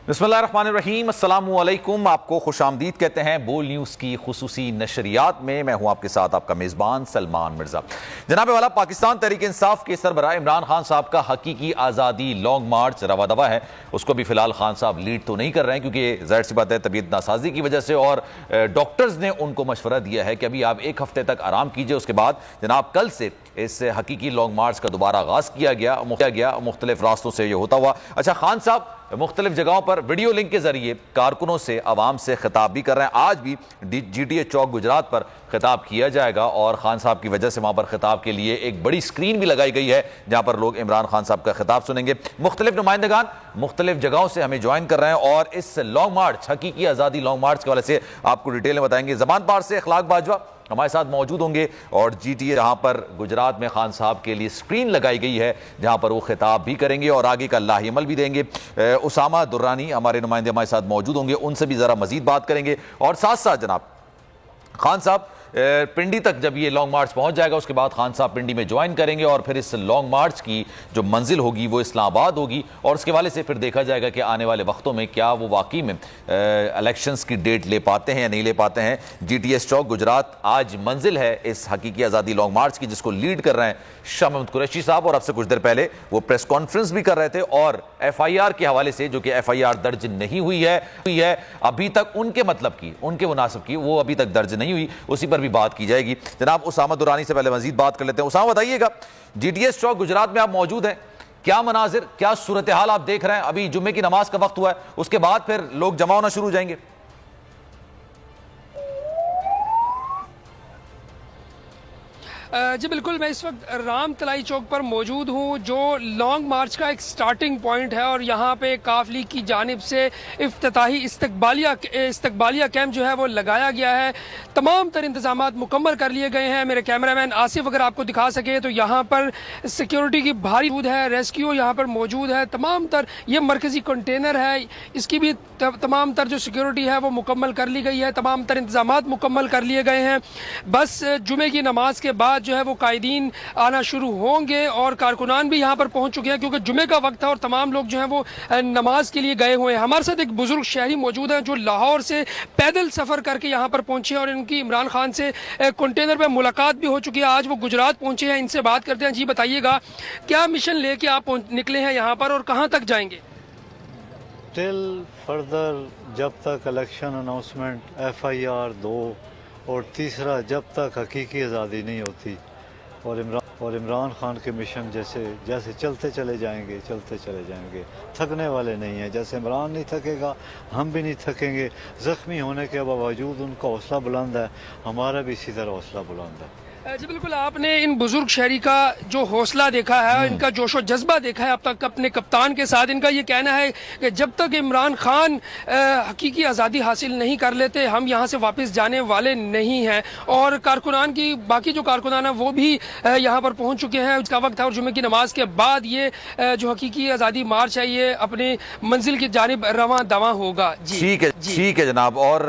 बिस्मिल्लाहिर्रहमानिर्रहीम, अस्सलामुअलैकुम। आपको खुशामदीद कहते हैं बोल न्यूज़ की खुसूसी नशरियात में। मैं हूं आपके साथ आपका मेज़बान सलमान मिर्ज़ा। जनाब वाला, पाकिस्तान तहरीक इंसाफ के सरबराह इमरान खान साहब का हकीकी आज़ादी लॉन्ग मार्च रवा दवा है। उसको भी फिलहाल खान साहब लीड तो नहीं कर रहे हैं, क्योंकि जाहिर सी बात है तबीयत नासाजी की वजह से, और डॉक्टर्स ने उनको मशवरा दिया है कि अभी आप एक हफ्ते तक आराम कीजिए। उसके बाद जनाब कल से इस हकीकी लॉन्ग मार्च का दोबारा आगाज किया गया मुख्तलिफ रास्तों से ये होता हुआ। अच्छा, खान साहब मुख्तलिफ जगहों पर वीडियो लिंक के जरिए कारकुनों से, आवाम से खिताब भी कर रहे हैं। आज भी GTA चौक गुजरात पर खिताब किया जाएगा, और खान साहब की वजह से वहां पर खिताब के लिए एक बड़ी स्क्रीन भी लगाई गई है, जहां पर लोग इमरान खान साहब का खिताब सुनेंगे। मुख्तलिफ नुमाइंदगान मुख्तलिफ जगहों से हमें ज्वाइन कर रहे हैं, और इस लॉन्ग मार्च, हकीकी आज़ादी लॉन्ग मार्च के वाले से आपको डिटेल में बताएंगे। ज़बान पार से इखलाक बाजवा हमारे साथ मौजूद होंगे, और GTA जहां पर गुजरात में खान साहब के लिए स्क्रीन लगाई गई है, जहां पर वो खिताब भी करेंगे और आगे का लाहिमल भी देंगे। उसामा दुर्रानी हमारे नुमाइंदे हमारे साथ मौजूद होंगे, उनसे भी जरा मजीद बात करेंगे। और साथ साथ जनाब खान साहब पिंडी तक जब ये लॉन्ग मार्च पहुंच जाएगा, उसके बाद खान साहब पिंडी में ज्वाइन करेंगे, और फिर इस लॉन्ग मार्च की जो मंजिल होगी वो इस्लामाबाद होगी, और उसके वाले से फिर देखा जाएगा कि आने वाले वक्तों में क्या वो वाकई में इलेक्शंस की डेट ले पाते हैं या नहीं ले पाते हैं। GTS चौक गुजरात आज मंजिल है इस हकीकी आज़ादी लॉन्ग मार्च की, जिसको लीड कर रहे हैं शाह महमूद कुरैशी साहब, और अब से कुछ देर पहले वो प्रेस कॉन्फ्रेंस भी कर रहे थे। और FIR के हवाले से, जो कि FIR दर्ज नहीं हुई है अभी तक, उनके मतलब की, उनके मुनासिब की, वो अभी तक दर्ज नहीं हुई, उसी पर भी बात की जाएगी। जनाब उसामा दुरानी से पहले मजीद बात कर लेते हैं। उसामा, बताइएगा, GTS चौक गुजरात में आप मौजूद हैं, क्या मनाजिर, क्या सूरत हाल आप देख रहे हैं? अभी जुम्मे की नमाज का वक्त हुआ है, उसके बाद फिर लोग जमा होना शुरू हो जाएंगे। जी बिल्कुल, मैं इस वक्त राम तलाई चौक पर मौजूद हूँ, जो लॉन्ग मार्च का एक स्टार्टिंग पॉइंट है, और यहाँ पे काफिले की जानिब से इफ्तिताही इस्तकबालिया कैंप जो है वो लगाया गया है। तमाम तर इंतजामात मुकम्मल कर लिए गए हैं। मेरे कैमरामैन आसिफ अगर आपको दिखा सके तो यहाँ पर सिक्योरिटी की भारी मौजूद है, रेस्क्यू यहाँ पर मौजूद है। तमाम तर ये मरकजी कंटेनर है, इसकी भी तमाम तर जो सिक्योरिटी है वो मुकम्मल कर ली गई है, तमाम तर इंतजामात मुकम्मल कर लिए गए हैं। बस जुमे की नमाज के बाद जो है वो कायदीन आना शुरू होंगे, और कारकुनान भी यहाँ पर पहुंच चुके हैं, क्योंकि जुमे का वक्त है और तमाम लोग जो है वो नमाज के लिए गए हुए हैं। हमारे साथ एक बुजुर्ग शहरी मौजूद हैं, जो लाहौर से पैदल सफर करके यहाँ पर पहुंचे हैं, और इनकी इमरान खान से कंटेनर पे मुलाकात भी हो चुकी है। आज वो गुजरात पहुंचे हैं, इनसे बात करते हैं। जी बताइएगा, क्या मिशन लेके आप निकले हैं यहाँ पर, और कहाँ तक जाएंगे? टिल फर्दर, जब तक इलेक्शन अनाउंसमेंट, FIR 2, और तीसरा जब तक हकीकी आज़ादी नहीं होती, और इमरान खान के मिशन जैसे चलते चले जाएंगे, थकने वाले नहीं हैं। जैसे इमरान नहीं थकेगा, हम भी नहीं थकेंगे। ज़ख्मी होने के बावजूद उनका हौसला बुलंद है, हमारा भी इसी तरह हौसला बुलंद है। जी बिल्कुल, आपने इन बुजुर्ग शहरी का जो हौसला देखा है, इनका जोशो जज्बा देखा है अब तक अपने कप्तान के साथ। इनका ये कहना है कि जब तक इमरान खान हकीकी आज़ादी हासिल नहीं कर लेते, हम यहाँ से वापस जाने वाले नहीं हैं। और कारकुनान की, बाकी जो कारकुनान हैं वो भी यहाँ पर पहुँच चुके हैं। उसका वक्त है, और जुमे की नमाज के बाद ये जो हकीकी आज़ादी मार्च है ये अपनी मंजिल की जानिब रवां दवा होगा। ठीक है जनाब। और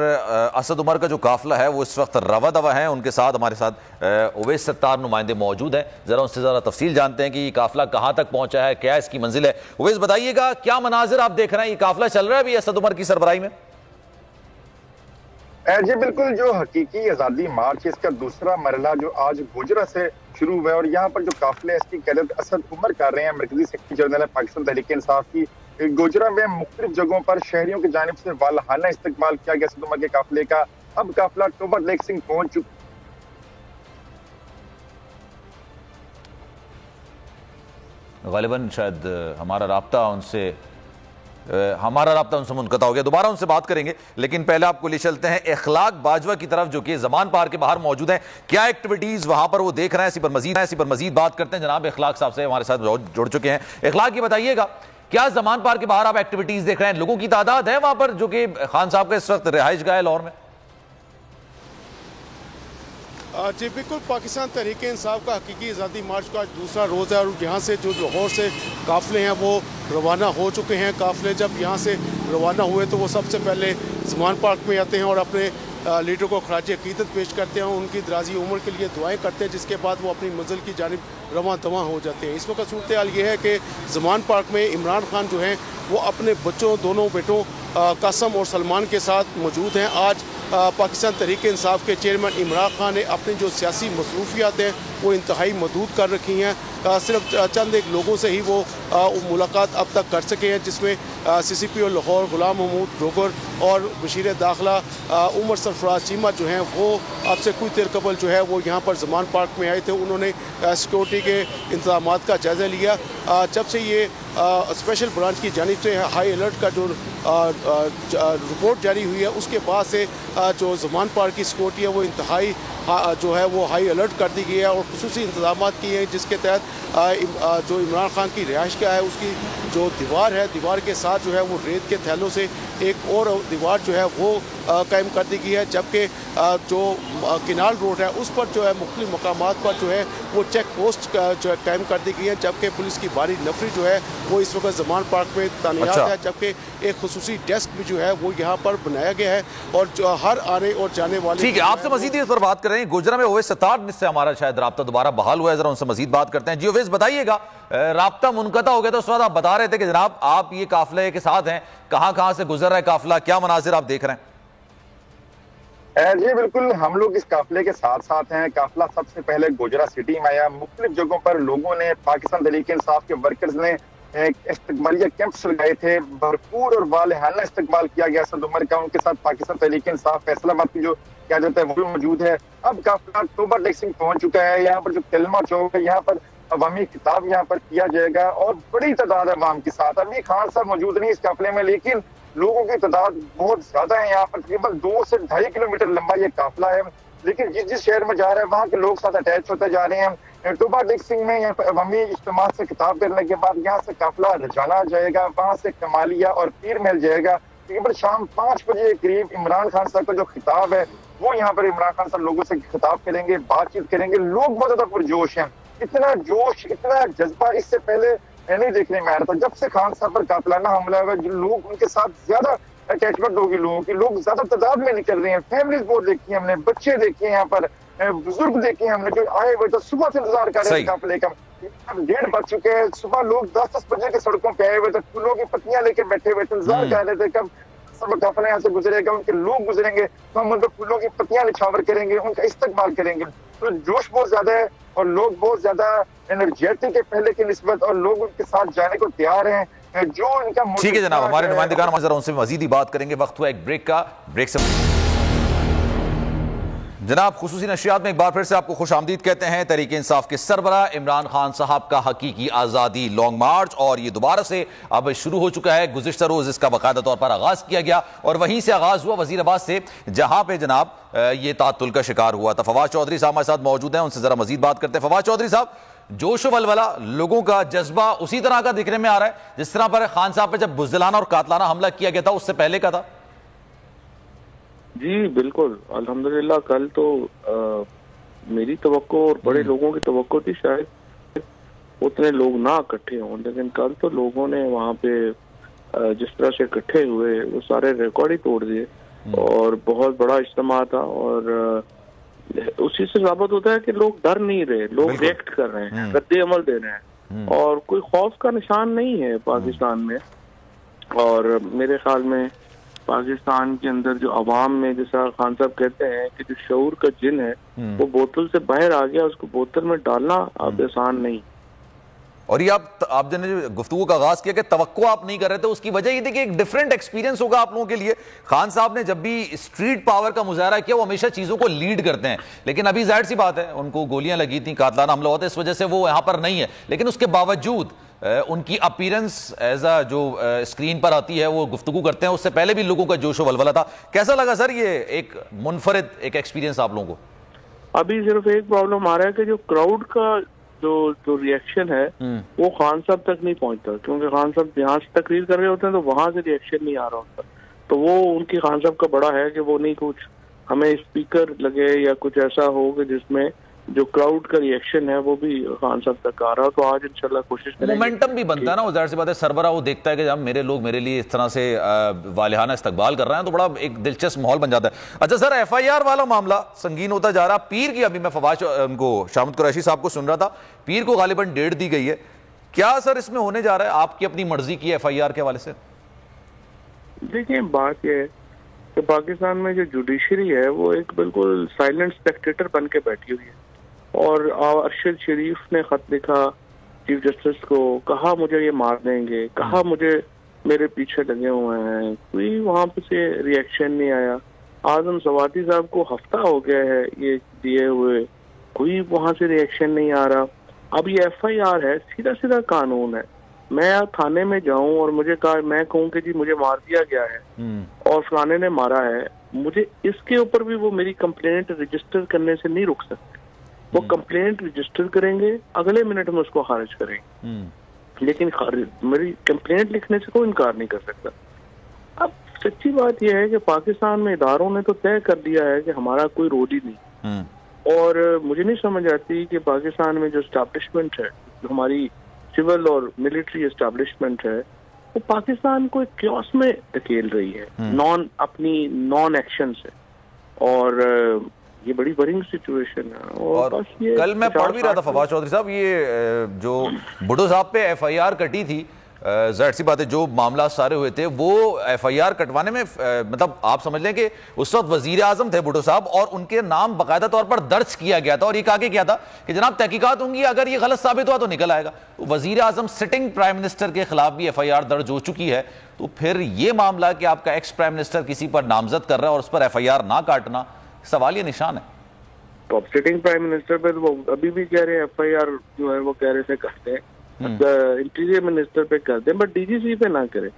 असद उमर का जो काफिला है वो इस वक्त रवा दवा है, उनके साथ हमारे साथ उवैस सत्तार नुमाइंदे मौजूद हैं। जरा उनसे जरा तफसील जानते हैं कि ये काफिला कहां तक पहुंचा है, क्या इसकी मंजिल है। उवैस, बताइएगा, क्या मनाजिर आप देख रहे हैं? ये काफिला चल रहा है अभी असद उमर की सरबराही में? जी बिल्कुल, जो हकीकी आज़ादी मार्च, इसका दूसरा मरला जो आज गुजरात से शुरू हुआ है, और यहाँ पर जो काफिले इसकी क़यादत असद उमर कर रहे हैं, मरकजी सेक्रेटरी जनरल है पाकिस्तान तहरीक इंसाफ की। गुजरात में मुख्तलिफ जगहों पर शहरियों की जानिब से वालहाना इस्तकबाल किया गया असद उमर के काफिले का। अब काफिला टोबर लेक सिंह पहुंच चुका, गालिबन शायद हमारा राब्ता उनसे मुनक़ता हो गया। दोबारा उनसे बात करेंगे, लेकिन पहले आपको ले चलते हैं इखलाक बाजवा की तरफ, जो कि ज़मान पार के बाहर मौजूद हैं। क्या एक्टिविटीज वहां पर वो देख रहे हैं, इसी पर मजीद बात करते हैं। जनाब इखलाक साहब से हमारे साथ जुड़ चुके हैं। इखलाक, ये बताइएगा, क्या ज़मान पार के बाहर आप एक्टिविटीज देख रहे हैं? लोगों की तादाद है वहां पर, जो कि खान साहब का इस वक्त रिहाइश गाह है लाहौर में? जी बिल्कुल, पाकिस्तान तहरीक इंसाफ का हकीकी आज़ादी मार्च का आज दूसरा रोज़ है, और यहाँ से जो लाहौर से काफ़िले हैं वो रवाना हो चुके हैं। काफ़िले जब यहाँ से रवाना हुए तो वो सबसे पहले ज़मान पार्क में आते हैं और अपने लीडर को खराज अकीदत पेश करते हैं, उनकी दराजी उम्र के लिए दुआएं करते हैं, जिसके बाद वो अपनी मंजिल की जानिब रवां दवां हो जाते हैं। इस वक्त सूरत हाल ये है कि ज़मान पार्क में इमरान खान जो हैं वो अपने बच्चों, दोनों बेटों कासम और सलमान के साथ मौजूद हैं। आज पाकिस्तान तहरीक इंसाफ के चेयरमैन इमरान खान ने अपनी जो सियासी मसरूफियात हैं वो इंतहाई महदूद कर रखी हैं। सिर्फ चंद एक लोगों से ही वो मुलाकात अब तक कर सके हैं, जिसमें CCPO लाहौर गुलाम महमूद डोगर और वज़ीर दाखिला उमर सरफराज चीमा जो हैं वो अब से कुछ देर कबल जो है वो यहाँ पर ज़मान पार्क में आए थे। उन्होंने सिक्योरिटी के इंतजाम का जायज़ा लिया। जब से ये स्पेशल ब्रांच की जानिब से हाई अलर्ट का जो रिपोर्ट जारी हुई है, उसके बाद से जो ज़मान पार्क की सिक्योरिटी है वो इंतहाई जो है वो हाई अलर्ट कर दी गई है और खुसूसी इंतजाम किए हैं, जिसके तहत जो इमरान खान की रिहाइश का है उसकी जो दीवार है, दीवार के साथ जो है वो रेत के थैलों से एक और दीवार जो है वो कायम कर दी गई है। जबकि जो किनाल रोड है उस पर जो है मुख्तलिफ मकामात पर जो है वो चेक पोस्ट जो है कायम कर दी गई है। जबकि पुलिस की भारी नफरी जो है वो इस वक्त ज़मान पार्क में तैनात है। जबकि एक खुसूसी डेस्क भी जो है वो यहाँ पर बनाया गया है और जो हर आने और जाने वाले। ठीक है, आपसे मजीद इस पर बात कर रहे हैं। गुजरा में ओवैस सत्तार से हमारा शायद राब्ता दोबारा बहाल हुआ है, जरा उनसे मजीद बात करते हैं। जी ओवैस, बताइएगा, राब्ता मुनक़ता हो गया तो उस वक्त आप बता रहे थे कि जनाब आप ये काफिले के साथ हैं, कहां से गुजर रहा है काफिला, क्या मनाजिर आप देख रहे हैं? जी बिल्कुल, हम लोग इस काफिले के साथ साथ हैं। काफिला सबसे पहले गुजरा सिटी में आया। मुख्तलिफ जगहों पर लोगों ने, पाकिस्तान तहरीक इंसाफ के वर्कर्स ने इस्तकबालिया कैंप्स लगाए थे। भरपूर और वालिहाना इस्तकबाल किया गया असद उमर का। उनके साथ पाकिस्तान तहरीक इंसाफ फैसलाबाद की जो क़यादत है वो भी मौजूद है। अब काफिला अक्टूबर लेक्सिंग पहुंच चुका है। यहाँ पर जो कलमा चौक है, यहाँ पर अवामी खिताब यहाँ पर किया जाएगा और बड़ी तादाद अवाम के साथ। अभी खान साहब मौजूद नहीं इस काफिले में, लेकिन लोगों की तादाद बहुत ज्यादा है। यहाँ पर तकरीबन 2 से 2.5 किलोमीटर लंबा ये काफिला है। लेकिन जिस शहर में जा रहा है वहाँ के लोग साथ अटैच होते जा रहे हैं। टोबा डिक्सिंग में यहाँ पर अवामी इज्तिमा से खिताब करने के बाद यहाँ से काफिला रजाना जाएगा, वहाँ से कमालिया और पीर महल जाएगा। तकरीबन शाम 5 बजे के करीब इमरान खान साहब का जो खिताब है वो यहाँ पर इमरान खान साहब लोगों से खिताब करेंगे, बातचीत करेंगे। लोग बहुत ज्यादा पुरजोश हैं। इतना जोश, इतना जज्बा इससे पहले नहीं देखने में आ रहा था। जब से खान साहब पर कातिलाना हमला हुआ, जो लोग उनके साथ ज्यादा अटैचमेंट होगी, लोगों की, लोग ज्यादा तादाद में निकल रहे हैं। फैमिलीज बहुत देखी है हमने, बच्चे देखे यहाँ पर, बुजुर्ग देखे हमने जो आए हुए तो सुबह से इंतजार कर रहे थे काफिले का। 1:30 बज चुके हैं, सुबह लोग 10-10 बजे के सड़कों पे आए हुए थे, फूलों की पत्तियां लेके बैठे हुए थे, इंतजार कर रहे थे कब सब काफिला यहाँ से गुजरेगा, उनके लोग गुजरेंगे तो हम उन पर फूलों की पत्तियां निछावर करेंगे, उनका इस्तकबाल करेंगे। तो जोश बहुत ज्यादा है और लोग बहुत ज्यादा एनर्जेटिक है पहले की निस्बत, और लोग उनके साथ जाने को तैयार हैं। जो इनका ठीक है जनाब, हमारे नुमाइंदगान उनसे मजीद ही बात करेंगे। वक्त हुआ एक ब्रेक का। ब्रेक से जनाब खुसूसी नशियात में एक बार फिर से आपको खुशामदीद कहते हैं। तहरीक इंसाफ के सरबराह इमरान खान साहब का हकीकी आज़ादी लॉन्ग मार्च, और ये दोबारा से अब शुरू हो चुका है। गुज़िश्ता रोज़ इसका बाकायदा तौर पर आगाज़ किया गया और वहीं से आगाज़ हुआ वज़ीराबाद से, जहां पे जनाब ये तातुल का शिकार हुआ था। फवाद चौधरी साहब हमारे साथ मौजूद हैं, उनसे ज़रा मजीद बात करते हैं। फवाद चौधरी साहब, जोश वलवला, लोगों का जज्बा उसी तरह का दिखने में आ रहा है जिस तरह पर खान साहब पर जब बुज़दिलाना और कातलाना हमला किया गया था उससे पहले का था? जी बिल्कुल, अल्हम्दुलिल्लाह। कल तो मेरी तवक्को और बड़े लोगों की तवक्को थी शायद उतने लोग ना इकट्ठे हों, लेकिन कल तो लोगों ने वहाँ पे जिस तरह से इकट्ठे हुए वो सारे रिकॉर्ड ही तोड़ दिए और बहुत बड़ा इज्तिमा था। और उसी से साबित होता है कि लोग डर नहीं रहे, लोग रिएक्ट कर रहे हैं, रद्द अमल दे रहे हैं और कोई खौफ का निशान नहीं है पाकिस्तान में। और मेरे ख्याल में पाकिस्तान के अंदर जो अवाम में, जैसा खान साहब कहते हैं कि जो शऊर का जिन है वो बोतल से बाहर आ गया, उसको बोतल में डालना अब आसान नहीं। और ये आपने जो गुफ्तगू का आगाज किया कि तवक्को आप नहीं कर रहे थे, उसकी वजह ये थी कि एक डिफरेंट एक्सपीरियंस होगा आप लोगों के लिए। खान साहब ने जब भी स्ट्रीट पावर का मुजाहरा किया वो हमेशा चीजों को लीड करते हैं, लेकिन अभी जाहिर सी बात है उनको गोलियां लगी थी, कातलाना हमला हुआ था, इस वजह से वो यहाँ पर नहीं है। लेकिन उसके बावजूद उनकी अपीयरेंस एज अ जो स्क्रीन पर आती है वो गुफ्तगू करते हैं, उससे पहले भी लोगों का जोश वलवला था। कैसा लगा सर ये एक मुनफरिद एक एक्सपीरियंस आप लोगों को? अभी सिर्फ एक प्रॉब्लम आ रहा है कि जो क्राउड का जो रिएक्शन है वो खान साहब तक नहीं पहुंचता, क्योंकि खान साहब यहाँ से तकरीर कर रहे होते हैं तो वहां से रिएक्शन नहीं आ रहा होता। तो वो उनकी खान साहब का बड़ा है कि वो नहीं कुछ हमें स्पीकर लगे या कुछ ऐसा हो कि जिसमें जो क्राउड का रिएक्शन है वो भी खान साहब तक आ रहा हो। तो आज इंशाल्लाह कोशिश करेंगे। मोमेंटम भी बनता है ना, वो जाहिर सी बात है सरबरा वो देखता है कि जब मेरे लोग मेरे लिए इस तरह से वालिहाना इस्तकबाल कर रहे हैं तो बड़ा एक दिलचस्प माहौल बन जाता है। अच्छा सर, FIR वाला मामला संगीन होता जा रहा। पीर की, अभी मैं फवाद उनको शामद कुरैशी साहब को सुन रहा था, पीर को गालिबन डेट दी गई है। क्या असर इसमें होने जा रहा है आपकी अपनी मर्जी की FIR के हवाले से? देखिए, बात यह है कि पाकिस्तान में जो जुडिशरी है वो एक बिल्कुल साइलेंट स्पेक्टेटर बन के बैठी हुई है। और अरशद शरीफ ने खत लिखा चीफ जस्टिस को, कहा मुझे ये मार देंगे, कहा मुझे मेरे पीछे लगे हुए हैं, कोई वहां पे से रिएक्शन नहीं आया। आजम सवाती साहब को हफ्ता हो गया है ये दिए हुए, कोई वहां से रिएक्शन नहीं आ रहा। अब ये FIR है, सीधा सीधा कानून है। मैं थाने में जाऊं और मुझे कहा, मैं कहूं कि जी मुझे मार दिया गया है और फलाने ने मारा है, मुझे इसके ऊपर भी वो मेरी कंप्लेंट रजिस्टर करने से नहीं रुक सकते। वो कंप्लेंट रजिस्टर करेंगे, अगले मिनट में उसको खारिज करेंगे, लेकिन मेरी कंप्लेंट लिखने से कोई इनकार नहीं कर सकता। अब सच्ची बात यह है कि पाकिस्तान में इदारों ने तो तय कर दिया है कि हमारा कोई रोल ही नहीं। और मुझे नहीं समझ आती कि पाकिस्तान में जो एस्टैब्लिशमेंट है, जो हमारी सिविल और मिलिट्री एस्टैब्लिशमेंट है, वो पाकिस्तान को एक क्योस में धकेल रही है अपनी नॉन एक्शन से। और ये बड़ी वरिंग सिचुएशन है। और बस ये कल मैं पढ़ भी रहा था फवाद चौधरी साहब, ये जो भुट्टो साहब पे FIR कटी थी, जाहिर सी बात है जो मामला सारे हुए थे वो FIR कटवाने में मतलब आप समझ लें कि उस वक्त वजीर आजम थे भुट्टो साहब, और उनके नाम बाकायदा तौर पर दर्ज किया गया था और ये कहा कि क्या था कि जनाब तहकीकात होंगी, अगर ये गलत साबित हुआ तो निकल आएगा। वजीर आजम सिटिंग प्राइम मिनिस्टर के खिलाफ भी FIR दर्ज हो चुकी है। तो फिर ये मामला कि आपका एक्स प्राइम मिनिस्टर किसी पर नामजद कर रहा है और उस पर FIR ना काटना, सवाल ये निशान है। तो सिटिंग प्राइम मिनिस्टर पे तो वो अभी भी कह रहे हैं FIR जो है वो कह रहे थे करते हैं, इंटीरियर मिनिस्टर पे कर दें बट DGC पे ना करें।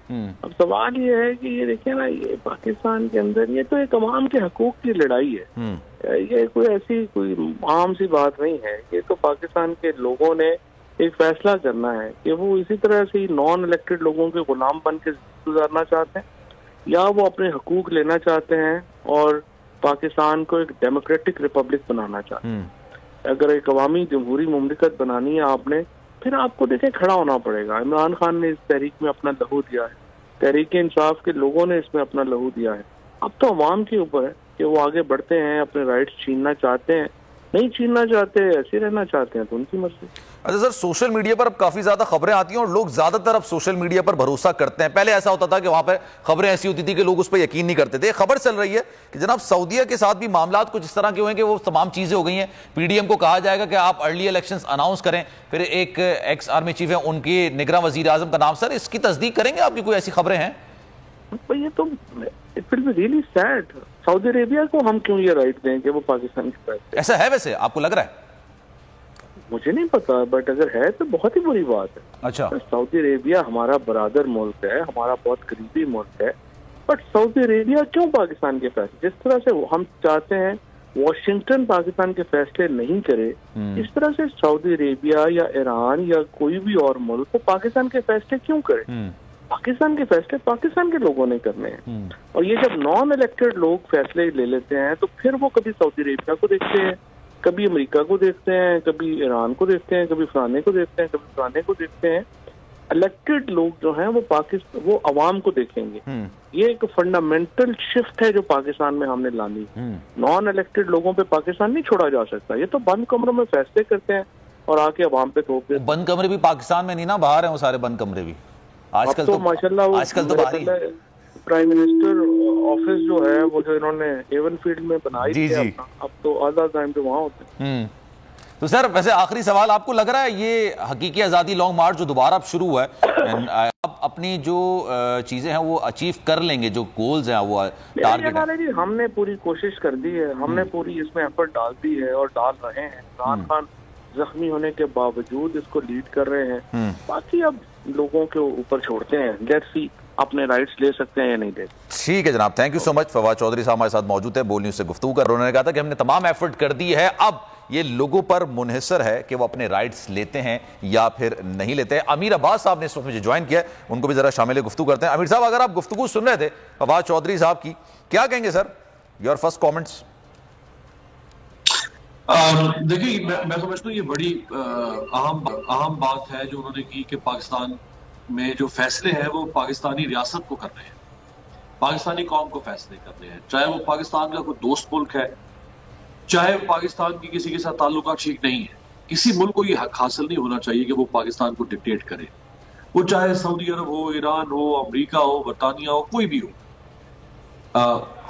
अब सवाल ये है कि ये देखिए ना, ये पाकिस्तान के अंदर ये तो एक अवाम के हकूक की लड़ाई है। ये कोई ऐसी कोई आम सी बात नहीं है। ये तो पाकिस्तान के लोगों ने एक फैसला करना है कि वो इसी तरह से नॉन इलेक्टेड लोगों के गुलाम बन के गुजारना चाहते हैं या वो अपने हकूक लेना चाहते हैं और पाकिस्तान को एक डेमोक्रेटिक रिपब्लिक बनाना चाहते हैं। अगर एक अवामी जमहूरी मुमलिकत बनानी है आपने, फिर आपको देखें खड़ा होना पड़ेगा। इमरान खान ने इस तहरीक में अपना लहू दिया है, तहरीक इंसाफ के लोगों ने इसमें अपना लहू दिया है। अब तो अवाम के ऊपर है कि वो आगे बढ़ते हैं, अपने राइट्स छीनना चाहते हैं, नहीं छीनना चाहते, ऐसे रहना चाहते हैं तो उनकी मर्जी। अच्छा सर, सोशल मीडिया पर अब काफी ज्यादा खबरें आती हैं और लोग ज्यादातर अब सोशल मीडिया पर भरोसा करते हैं। पहले ऐसा होता था कि वहां पर खबरें ऐसी होती थी कि लोग उस पर यकीन नहीं करते थे। खबर चल रही है कि जनाब सऊदीया के साथ भी मामला कुछ इस तरह के हुए हैं कि वो तमाम चीजें हो गई हैं। PDM को कहा जाएगा कि आप अर्ली इलेक्शंस अनाउंस करें, फिर एक एक्स आर्मी चीफ है उनके निगरान वजीर आजम का नाम। सर इसकी तस्दीक करेंगे, आपकी कोई ऐसी खबरें हैं? ये तो it will be really sad. Saudi Arabia को हम क्यों ये राइट दें कि वो पाकिस्तान के पास? ऐसा है वैसे आपको लग रहा है? मुझे नहीं पता, बट अगर है तो बहुत ही बुरी बात है। अच्छा, तो सऊदी अरेबिया हमारा बरादर मुल्क है, हमारा बहुत करीबी मुल्क है, बट सऊदी अरेबिया क्यों पाकिस्तान के फैसले, जिस तरह से हम चाहते हैं वॉशिंगटन पाकिस्तान के फैसले नहीं करे, इस तरह से सऊदी अरेबिया या ईरान या कोई भी और मुल्क वो पाकिस्तान के फैसले क्यों करे? पाकिस्तान के फैसले पाकिस्तान के लोगों ने करने हैं। और ये जब नॉन इलेक्टेड लोग फैसले ले लेते हैं तो फिर वो कभी सऊदी अरेबिया को देखते हैं, कभी अमेरिका को देखते हैं, कभी ईरान को देखते हैं, कभी फलाने को देखते हैं, कभी फलाने को देखते हैं। इलेक्टेड लोग जो हैं वो पाकिस्तान, वो अवाम को देखेंगे। ये एक फंडामेंटल शिफ्ट है जो पाकिस्तान में हमने लानी। नॉन इलेक्टेड लोगों पे पाकिस्तान नहीं छोड़ा जा सकता। ये तो बंद कमरों में फैसले करते हैं और आके अवाम पे थोप देते। बंद कमरे भी पाकिस्तान में नहीं ना, बाहर हैं वो सारे बंद कमरे भी। आजकल तो माशाल्लाह आजकल तो बाहर प्राइम मिनिस्टर ऑफिस जो है वो जो इन्होंने एवन फील्ड में बनाई जी है अपना, अब तो आधा टाइम तो वहां होते हैं। तो सर वैसे आखिरी सवाल, आपको लग रहा है ये हकीकी आज़ादी लॉन्ग मार्च जो दोबारा अब शुरू हुआ है, अब अपनी जो चीजें हैं वो अचीव कर लेंगे, जो गोल्स हैं वो टारगेट है? हमने पूरी कोशिश कर दी है, हमने पूरी इसमें एफर्ट डाल दी है और डाल रहे हैं। इमरान खान जख्मी होने के बावजूद इसको लीड कर रहे हैं। बाकी अब लोगों के ऊपर छोड़ते हैं, लेट्स सी अपने राइट्स ले सकते हैं या नहीं ले। ठीक है जनाब, thank you so much. Fawad Chaudhry साहब हमारे साथ मौजूद है, बोल न्यूज से गुफ्तगू कर। उन्होंने कहा था कि हमने तमाम एफर्ट कर दी है, अब ये लोगों पर मुनहसर है कि वो अपने राइट्स लेते हैं या फिर नहीं लेते हैं। अमीर अब्बास साहब ने इस वक्त मुझे ज्वाइन किया, उनको भी जरा शामिल गुफ्तगू करते हैं। अमीर साहब, अगर आप गुफ्तगू सुन रहे थे फवाद चौधरी साहब की, क्या कहेंगे सर, योर फर्स्ट कॉमेंट्स? देखिए, मैं समझता हूँ ये बड़ी अहम बात है जो उन्होंने की कि पाकिस्तान में जो फैसले हैं वो पाकिस्तानी रियासत को कर रहे हैं, पाकिस्तानी कौम को फैसले कर रहे हैं। चाहे वो पाकिस्तान का कोई दोस्त मुल्क है, चाहे पाकिस्तान की किसी के साथ ताल्लुकात ठीक नहीं है, किसी मुल्क को ये हक हासिल नहीं होना चाहिए कि वो पाकिस्तान को डिक्टेट करे, वो चाहे सऊदी अरब हो, ईरान हो, अमेरिका हो, बरतानिया हो, कोई भी हो।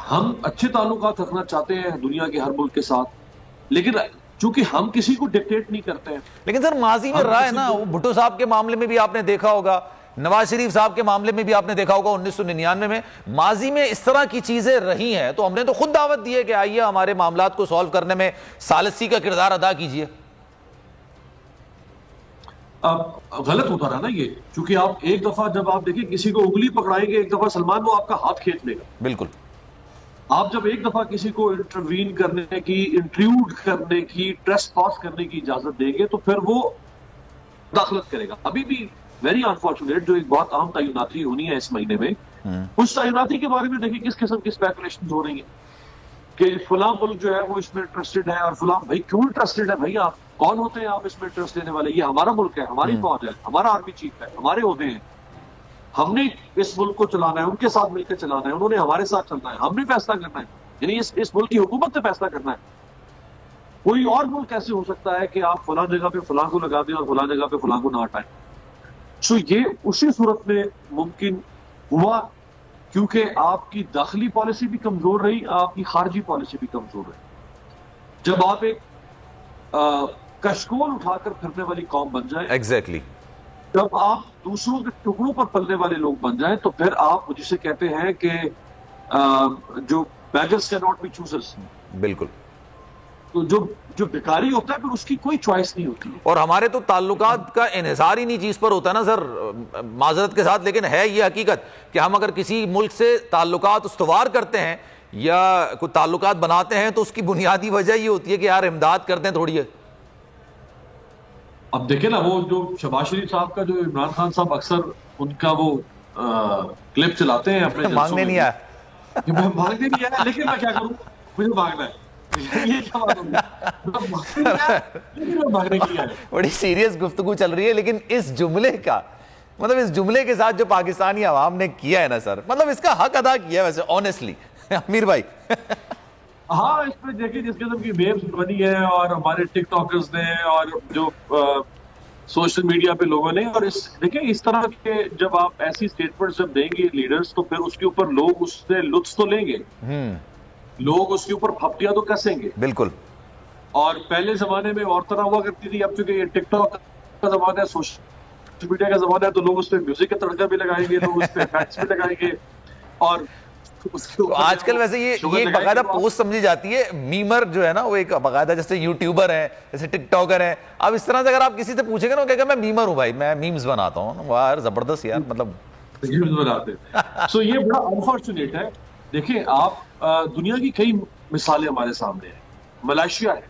हम अच्छे ताल्लुकात रखना चाहते हैं दुनिया के हर मुल्क के साथ, लेकिन चूंकि हम किसी को डिक्टेट नहीं करते हैं। लेकिन सर माजी में रहा है ना, भुट्टो साहब के मामले में भी आपने देखा होगा, नवाज शरीफ साहब के मामले में भी आपने देखा होगा 1999 में, माजी में इस तरह की चीजें रही हैं, तो हमने तो खुद दावत दी है कि आइए हमारे मामलात को सॉल्व करने में सालिसी का किरदार अदा कीजिए। अब गलत होता रहा ना ये, क्योंकि आप एक दफा जब आप देखिए किसी को उंगली पकड़ाएंगे एक दफा सलमान, वो आपका हाथ खींच लेगा। बिल्कुल। आप जब एक दफा किसी को इंटरवीन करने की, इंट्रूड करने की, ट्रेसपास करने की इजाजत देंगे तो फिर वो दाखिलत करेगा। अभी भी वेरी अनफॉर्चुनेट जो एक बहुत आम तैनाती होनी है इस महीने में, उस तैनाती के बारे में देखिए किस किस्म की स्पेकुलेशन हो रही है कि फलां मुल्क जो है वो इसमें इंटरेस्टेड है, और फलां, भाई क्यों इंटरेस्टेड है? भाई आप कौन होते हैं आप इसमें इंटरेस्ट लेने वाले? ये हमारा मुल्क है, हमारी फौज है, हमारा आर्मी चीफ है, हमारे ओहदे हैं, हमने इस मुल्क को चलाना है, उनके साथ मिलकर चलाना है, उन्होंने हमारे साथ चलना है, हमने फैसला करना है, यानी इस मुल्क की हुकूमत ने फैसला करना है। कोई और मुल्क कैसे हो सकता है कि आप फलां जगह पे फलां को लगा दें और फलां जगह पे फलां को ना हटाएं? सो ये उसी सूरत में मुमकिन हुआ क्योंकि आपकी दाखिली पॉलिसी भी कमजोर रही, आपकी खारजी पॉलिसी भी कमजोर रही। जब आप एक कशकोल उठाकर फिरने वाली कौम बन जाए, एग्जैक्टली, जब आप दूसरों के टुकड़ों पर पलने वाले लोग बन जाएं, तो फिर आप जिसे कहते हैं कि जो beggars can not be choosers, बिल्कुल, तो जो भिखारी होता है फिर उसकी कोई चॉइस नहीं होती है। और हमारे तो ताल्लुकात का इन्हिसार ही नहीं चीज पर होता है ना सर, माजरत के साथ, लेकिन है ये हकीकत कि हम अगर किसी मुल्क से ताल्लुकात उस्तवार करते हैं या कोई ताल्लुकात बनाते हैं तो उसकी बुनियादी वजह ये होती है कि यार इमदाद करते हैं थोड़ी है। अब देखे ना, वो जो शहबाज शरीफ साहब का, जो इमरान खान साहब अक्सर उनका वो क्लिप चलाते हैं अपने मांगने नहीं आया, मांगने नहीं आया, लेकिन मैं क्या करूं, मुझे मांगना है। ये क्या बात होगी? मांगने की है। बड़ी सीरियस गुफ्तगू चल रही है, लेकिन इस जुमले का मतलब इस जुमले के साथ जो पाकिस्तानी अवाम ने किया है ना सर, मतलब इसका हक अदा किया है वैसे ऑनेस्टली अमीर भाई। हाँ, इसमें देखिए जिस किस्म की वेव्स बनी है और हमारे टिकटॉकर्स ने और जो सोशल मीडिया पे लोगों ने, और देखिए इस तरह के जब आप ऐसी स्टेटमेंट जब देंगे लीडर्स, तो फिर उसके ऊपर लोग उससे लुत्फ तो लेंगे, लोग उसके ऊपर फपटियां तो कसेंगे। बिल्कुल। और पहले जमाने में और तरह हुआ करती थी, अब चूंकि ये टिकटॉक का जमाना है, सोशल मीडिया का जमाना है, तो लोग उस पर म्यूजिक का तड़का भी लगाएंगे, लोग उस पर इफेक्ट्स भी लगाएंगे। और तो आजकल वैसे ये एक बाकायदा पोस्ट समझी जाती है, मीमर जो है ना वो एक बाकायदा, जैसे यूट्यूबर है, जैसे टिकटॉकर है, अब इस तरह से अगर आप किसी से पूछेंगे ना, वो कहेगा मैं मीमर हूं भाई, मैं मीम्स बनाता हूं। वाह जबरदस्त यार, मतलब मीम्स बनाते हैं। सो ये बड़ा अनफॉर्चुनेट है। देखिए आप दुनिया की कई मिसालें हमारे सामने हैं, मलेशिया है,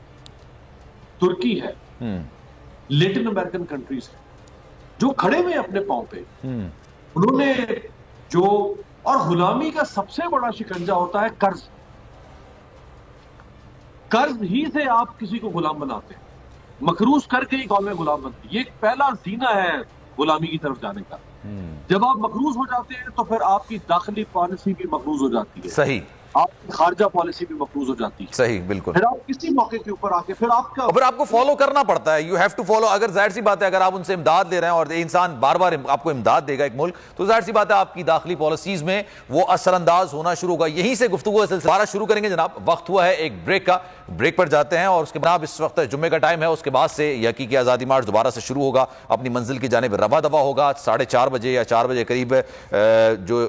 तुर्की है, लेटिन अमेरिकन कंट्रीज है, जो खड़े हुए अपने पांव पे, उन्होंने जो, और गुलामी का सबसे बड़ा शिकंजा होता है कर्ज। कर्ज ही से आप किसी को गुलाम बनाते हैं, मकरूज करके ही कौमें गुलाम बनती है। ये पहला जीना है गुलामी की तरफ जाने का। जब आप मकरूज हो जाते हैं तो फिर आपकी दाखिली पॉलिसी भी मकरूज हो जाती है, सही, आपकी खारजा पॉलिसी भी मकरूज हो जाती है, सही, बिल्कुल। फिर आप किसी मौके के ऊपर आके फिर आपको फॉलो करना पड़ता है, यू हैव टू फॉलो। अगर जाहिर सी बात है अगर आप उनसे इमदाद ले रहे हैं और इंसान बार बार आपको इमदाद देगा एक मुल्क, तो जाहिर सी बात है आपकी दाखिली पॉलिसीज में वो असरअंदाज होना शुरू होगा। यहीं से गुफ्तगू सिलसिला शुरू करेंगे जनाब। वक्त हुआ है एक ब्रेक का, ब्रेक पर जाते हैं और उसके बाद इस वक्त जुम्मे का टाइम है, उसके बाद से हकीकी आज़ादी मार्च दोबारा से शुरू होगा, अपनी मंजिल की जानिब रवा दवा होगा। 4:30 बजे या 4 बजे करीब जो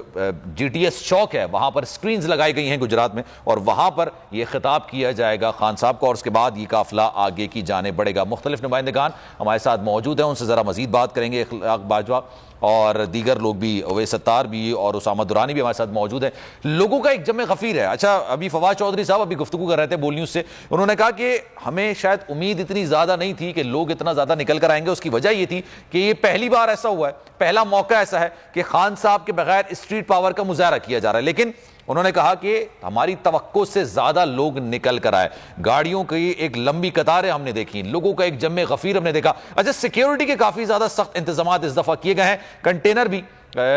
GTS चौक है वहां पर स्क्रीन्स लगाई गई हैं गुजरात में, और वहां पर यह खिताब किया जाएगा खान साहब को, और उसके बाद ये काफिला आगे की जाने बढ़ेगा। मुख्तलिफ नुमाइंदगान हमारे साथ मौजूद हैं, उनसे जरा मजीद बात करेंगे। इखलाक बाजवा और दीगर लोग भी, अवैस सत्तार भी और उसामा दुरानी भी हमारे साथ मौजूद हैं। लोगों का एक जमे गफीर है। अच्छा, अभी फवाद चौधरी साहब अभी गुफ्तगू कर रहे थे बोल न्यूज से, उन्होंने कहा कि हमें शायद उम्मीद इतनी ज्यादा नहीं थी कि लोग इतना ज्यादा निकल कर आएंगे। उसकी वजह यह थी कि ये पहली बार ऐसा हुआ है, पहला मौका ऐसा है कि खान साहब के बगैर स्ट्रीट पावर का मुजाहरा किया जा रहा है। लेकिन उन्होंने कहा कि हमारी तवक्को से ज्यादा लोग निकल कर आए, गाड़ियों की एक लंबी कतारें हमने देखी, लोगों का एक जम्मे गफीर हमने देखा। अच्छा, सिक्योरिटी के काफी ज्यादा सख्त इंतजाम इस दफा किए गए हैं, कंटेनर भी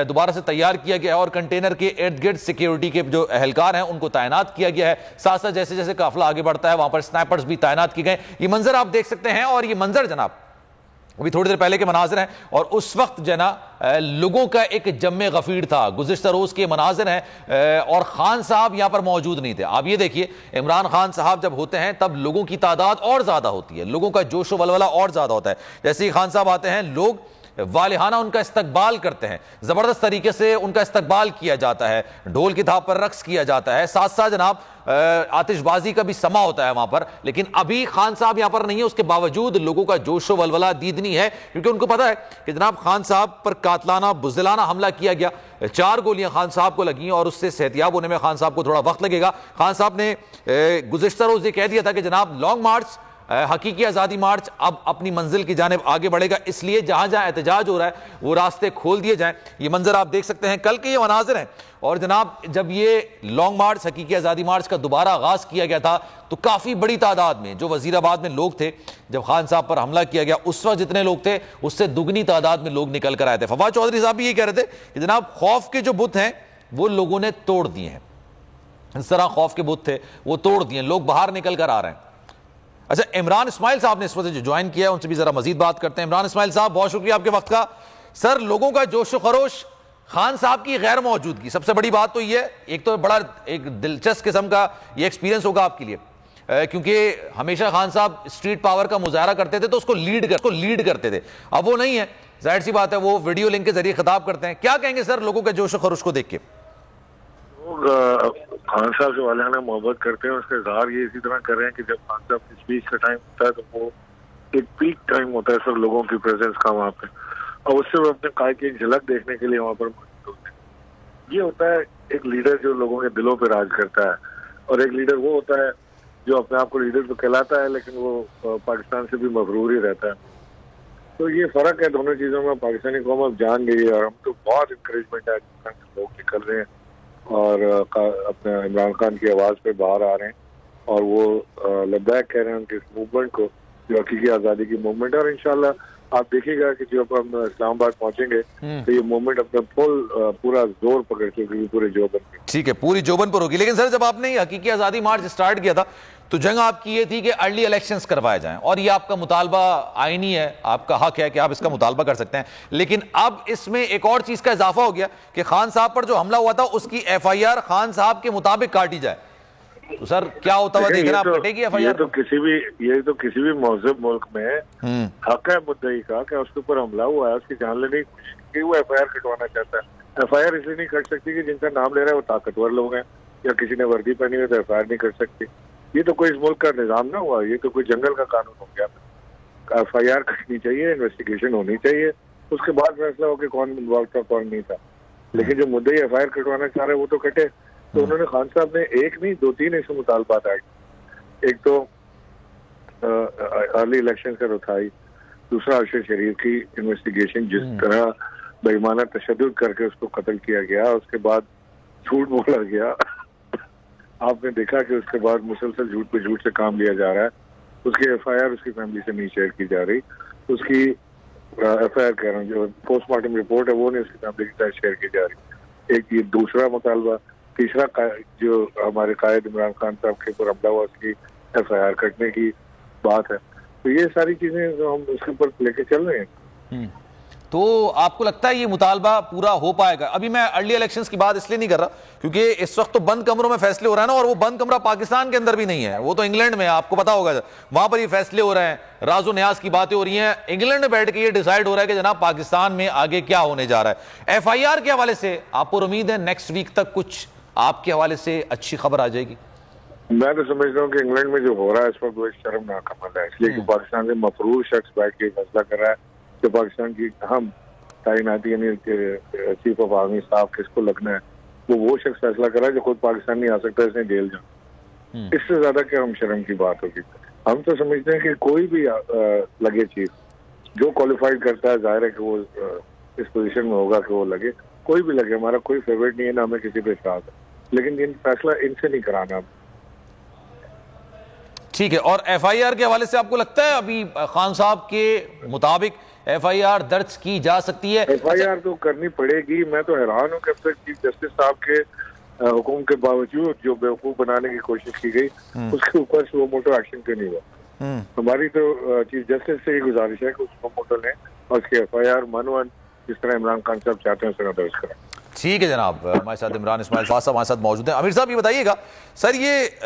दोबारा से तैयार किया गया है और कंटेनर के इर्द गिर्द सिक्योरिटी के जो एहलकार हैं उनको तैनात किया गया है। साथ साथ जैसे जैसे काफिला आगे बढ़ता है वहां पर स्नाइपर्स भी तैनात किए गए। ये मंजर आप देख सकते हैं, और ये मंजर जनाब अभी थोड़ी देर पहले के मनाजिर हैं, और उस वक्त जना लोगों का एक जम्मे गफीर था। गुज़िश्ता रोज के मनाजिर हैं और खान साहब यहां पर मौजूद नहीं थे। आप ये देखिए, इमरान खान साहब जब होते हैं तब लोगों की तादाद और ज्यादा होती है, लोगों का जोशो वलवला और ज्यादा होता है। जैसे ही खान साहब आते हैं लोग वालिहाना उनका इस्तकबाल करते हैं, जबरदस्त तरीके से उनका इस्तकबाल किया जाता है, ढोल की थाप पर रक्स किया जाता है, साथ साथ जनाब आतिशबाजी का भी समा होता है वहां पर। लेकिन अभी खान साहब यहां पर नहीं है, उसके बावजूद लोगों का जोशो वलवला दीदनी है, क्योंकि उनको पता है कि जनाब खान साहब पर कातलाना बुज़दिलाना हमला किया गया। 4 गोलियां खान साहब को लगी और उससे सेहतियाब होने में खान साहब को थोड़ा वक्त लगेगा। खान साहब ने गुज़िश्ता रोज ये कह दिया था कि जनाब लॉन्ग मार्च, हकीकी आज़ादी मार्च अब अपनी मंजिल की जानिब आगे बढ़ेगा, इसलिए जहां जहां एहतजाज हो रहा है वो रास्ते खोल दिए जाएं। ये मंजर आप देख सकते हैं, कल के ये मनाजिर हैं। और जनाब जब ये लॉन्ग मार्च, हकीकी आज़ादी मार्च का दोबारा आगाज किया गया था तो काफ़ी बड़ी तादाद में जो वजीराबाद में लोग थे, जब खान साहब पर हमला किया गया उस वक्त जितने लोग थे उससे दुगनी तादाद में लोग निकल कर आए थे। फवाद चौधरी साहब भी ये कह रहे थे कि जनाब खौफ के जो बुत हैं वो लोगों ने तोड़ दिए हैं, इस तरह खौफ के बुत थे वो तोड़ दिए, लोग बाहर निकल कर आ रहे हैं। अच्छा, इमरान इस्माइल साहब ने इस वजह जो ज्वाइन किया है उनसे भी जरा मजीद बात करते हैं। इमरान इस्माइल साहब, बहुत शुक्रिया आपके वक्त का। सर, लोगों का जोशो खरोश, खान साहब की गैर मौजूदगी, सबसे बड़ी बात तो ये, एक तो बड़ा एक दिलचस्प किस्म का ये एक्सपीरियंस होगा आपके लिए, क्योंकि हमेशा खान साहब स्ट्रीट पावर का मुजाहरा करते थे तो उसको लीड करते थे, अब वो नहीं है, जाहिर सी बात है वो वीडियो लिंक के जरिए खिताब करते हैं। क्या कहेंगे सर लोगों के जोशो खरोश को देख के? लोग खान साहब से वालियाना मोहब्बत करते हैं, उसका इजहार ये इसी तरह कर रहे हैं कि जब खान साहब की स्पीच का टाइम होता है तो वो एक पीक टाइम होता है सब लोगों की प्रेजेंस का वहाँ पे, और उससे वो अपने काय की एक झलक देखने के लिए वहाँ पर मौजूद होते हैं। ये होता है एक लीडर जो लोगों के दिलों पर राज करता है, और एक लीडर वो होता है जो अपने आप को लीडर तो कहलाता है लेकिन वो पाकिस्तान से भी मगरूर ही रहता है। तो ये फर्क है दोनों चीजों में। पाकिस्तानी कौम अब जान गई है और हम तो बहुत इंकरेजमेंट है, लोग निकल रहे हैं और अपने इमरान खान की आवाज पे बाहर आ रहे हैं और वो लद्दाख कह रहे हैं उनके इस मूवमेंट को, जो हकीकी आज़ादी की मूवमेंट है। और इंशाल्लाह आप देखिएगा कि जब हम इस्लामाबाद पहुंचेंगे तो ये मूवमेंट अपना पूरा जोर पकड़ चुकी पूरे जोबन पे। ठीक है, पूरी जोबन पर होगी। लेकिन सर, जब आपने हकीकी आज़ादी मार्च स्टार्ट किया था तो जंग आपकी ये थी कि अर्ली इलेक्शंस करवाए जाएं, और ये आपका मुतालबा आईनी है, आपका हक है कि आप इसका मुतालबा कर सकते हैं। लेकिन अब इसमें एक और चीज का इजाफा हो गया कि खान साहब पर जो हमला हुआ था उसकी FIR खान साहब के मुताबिक काटी जाए। तो सर क्या होता हुआ देखना आप कटेगी FIR? ये तो किसी भी महज़ब मुल्क में हक है मुद्दई का कि उसके ऊपर हमला हुआ है, उसकी जान लेने की कोशिश की, वो FIR कटवाना चाहता है। FIR इसलिए नहीं कट सकती कि जिनका नाम ले रहा है वो ताकतवर लोग हैं या किसी ने वर्दी पहनी हुई तो FIR नहीं कर सकती। ये तो कोई इस मुल्क का निजाम ना हुआ, ये तो कोई जंगल का कानून हो गया। FIR कटनी चाहिए, इन्वेस्टिगेशन होनी चाहिए, उसके बाद फैसला हो कि कौन इन्वॉल्व था कौन नहीं था। लेकिन जो मुद्दे FIR कटवाना चाह रहे वो तो कटे। तो उन्होंने खान साहब ने एक नहीं 2-3 ऐसे मुतालबात आए। एक तो अर्ली इलेक्शन का रुखाई, दूसरा अरशद शरीफ की इन्वेस्टिगेशन, जिस तरह बेईमाना तशद्दुद करके उसको कत्ल किया गया, उसके बाद झूठ बोला गया। आपने देखा कि उसके बाद मुसलसल झूठ पे झूठ से काम लिया जा रहा है। उसकी FIR उसकी फैमिली से नहीं शेयर की जा रही, उसकी FIR कह रहा हूँ जो पोस्टमार्टम रिपोर्ट है वो नहीं उसकी फैमिली के साथ शेयर की जा रही। एक ये दूसरा मुतालबा। तीसरा जो हमारे कायद इमरान खान साहब के ऊपर हमला हुआ उसकी FIR कटने की बात है। तो ये सारी चीजें जो हम उसके ऊपर लेके चल रहे हैं। तो आपको लगता है ये मुतालबा पूरा हो पाएगा? अभी मैं अर्ली इलेक्शंस की बात इसलिए नहीं कर रहा क्योंकि इस वक्त तो बंद कमरों में फैसले हो रहे हैं ना, और वो बंद कमरा पाकिस्तान के अंदर भी नहीं है, वो तो इंग्लैंड में है, आपको पता होगा, वहां पर ये फैसले हो रहे हैं, राजो न्याज की बातें हो रही हैं। इंग्लैंड में बैठ के ये डिसाइड हो रहा है कि जनाब पाकिस्तान में आगे क्या होने जा रहा है। FIR के हवाले से आपको उम्मीद है नेक्स्ट वीक तक कुछ आपके हवाले से अच्छी खबर आ जाएगी? मैं तो समझता हूँ कि इंग्लैंड में जो हो रहा है इस वक्त वो शर्मनाक अमल है, इसलिए कि पाकिस्तान से मफरूर शख्स बैठ के फैसला कर रहा है कि पाकिस्तान की अहम तैनाती यानी चीफ ऑफ आर्मी स्टाफ किसको लगना है, वो शख्स फैसला कर रहा है जो खुद पाकिस्तान नहीं आ सकता, इसने जेल जाना। इससे ज्यादा क्या हम शर्म की बात होगी? हम तो समझते हैं कि कोई भी लगे चीफ जो क्वालिफाइड करता है, जाहिर है कि वो इस पोजीशन में होगा कि वो लगे, कोई भी लगे, हमारा कोई फेवरेट नहीं है ना हमें किसी पे साथ है। लेकिन इन फैसला इनसे नहीं कराना। ठीक है, और एफआईआर के हवाले से आपको लगता है अभी खान साहब के मुताबिक एफआईआर दर्ज की जा सकती है? एफआईआर तो करनी पड़ेगी। मैं तो हैरान हूँ कि अब तक चीफ जस्टिस साहब के हुक्म के बावजूद जो बेवकूफ बनाने की कोशिश की गई उसके ऊपर वो मोटो एक्शन क्यों नहीं हुआ। हमारी तो चीफ जस्टिस से ही गुजारिश है कि उसको मोटो लें और उसकी एफआईआर मनवन जिस तरह इमरान खान साहब चाहते हैं उस तरह दर्ज करें। ठीक है जनाब, हमारे साथ इमरान इस्माइल साहब हमारे साथ मौजूद हैं। आमिर साहब ये बताइएगा सर, ये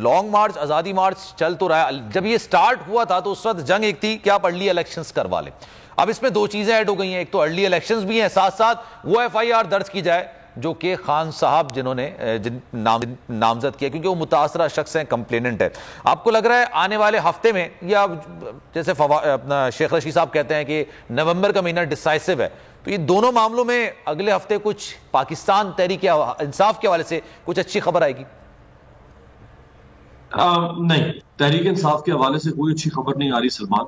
लॉन्ग मार्च, आज़ादी मार्च चल तो रहा है, जब ये स्टार्ट हुआ था तो उस वक्त जंग एक थी कि आप अर्ली इलेक्शंस करवा लें। अब इसमें दो चीजें ऐड हो गई हैं, एक तो अर्ली इलेक्शंस भी हैं, साथ साथ वो एफआईआर दर्ज की जाए जो कि खान साहब जिन्होंने नामजद किया, क्योंकि वो मुतासरा शख्स हैं, कंप्लेनेंट है। आपको लग रहा है आने वाले हफ्ते में, या जैसे अपना शेख रशीद साहब कहते हैं कि नवंबर का महीना डिसाइसिव है, तो ये दोनों मामलों में अगले हफ्ते कुछ पाकिस्तान तहरीक इंसाफ के हवाले से कुछ अच्छी खबर आएगी? नहीं, तहरीक इंसाफ के हवाले से कोई अच्छी खबर नहीं आ रही सलमान।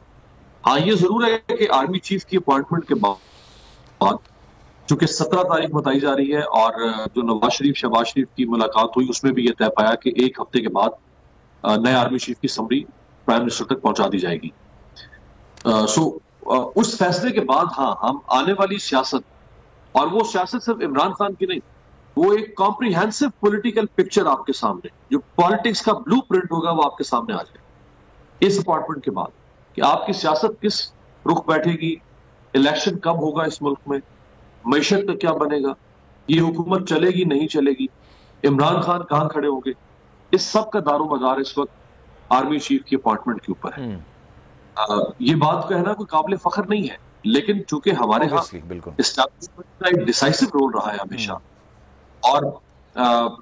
हाँ, ये जरूर है कि आर्मी चीफ की अपॉइंटमेंट के बाद, चूंकि 17 तारीख बताई जा रही है, और जो नवाज शरीफ शहबाज शरीफ की मुलाकात हुई उसमें भी यह तय पाया कि एक हफ्ते के बाद नए आर्मी चीफ की समरी प्राइम मिनिस्टर तक पहुंचा दी जाएगी। उस फैसले के बाद हाँ, हम आने वाली सियासत, और वो सियासत सिर्फ इमरान खान की नहीं, वो एक कॉम्प्रिहेंसिव पॉलिटिकल पिक्चर आपके सामने, जो पॉलिटिक्स का ब्लूप्रिंट होगा वो आपके सामने आ जाए इस अपॉइंटमेंट के बाद, कि आपकी सियासत किस रुख बैठेगी, इलेक्शन कब होगा इस मुल्क में, मईशत का क्या बनेगा, ये हुकूमत चलेगी नहीं चलेगी, इमरान खान कहां खड़े होंगे, इस सब का दारोमदार इस वक्त आर्मी चीफ की अपॉइंटमेंट के ऊपर है। ये बात कहना कोई काबिल फख्र नहीं है, लेकिन चूंकि हमारे यहाँ एस्टैब्लिशमेंट का एक डिसाइसिव रोल रहा है हमेशा, और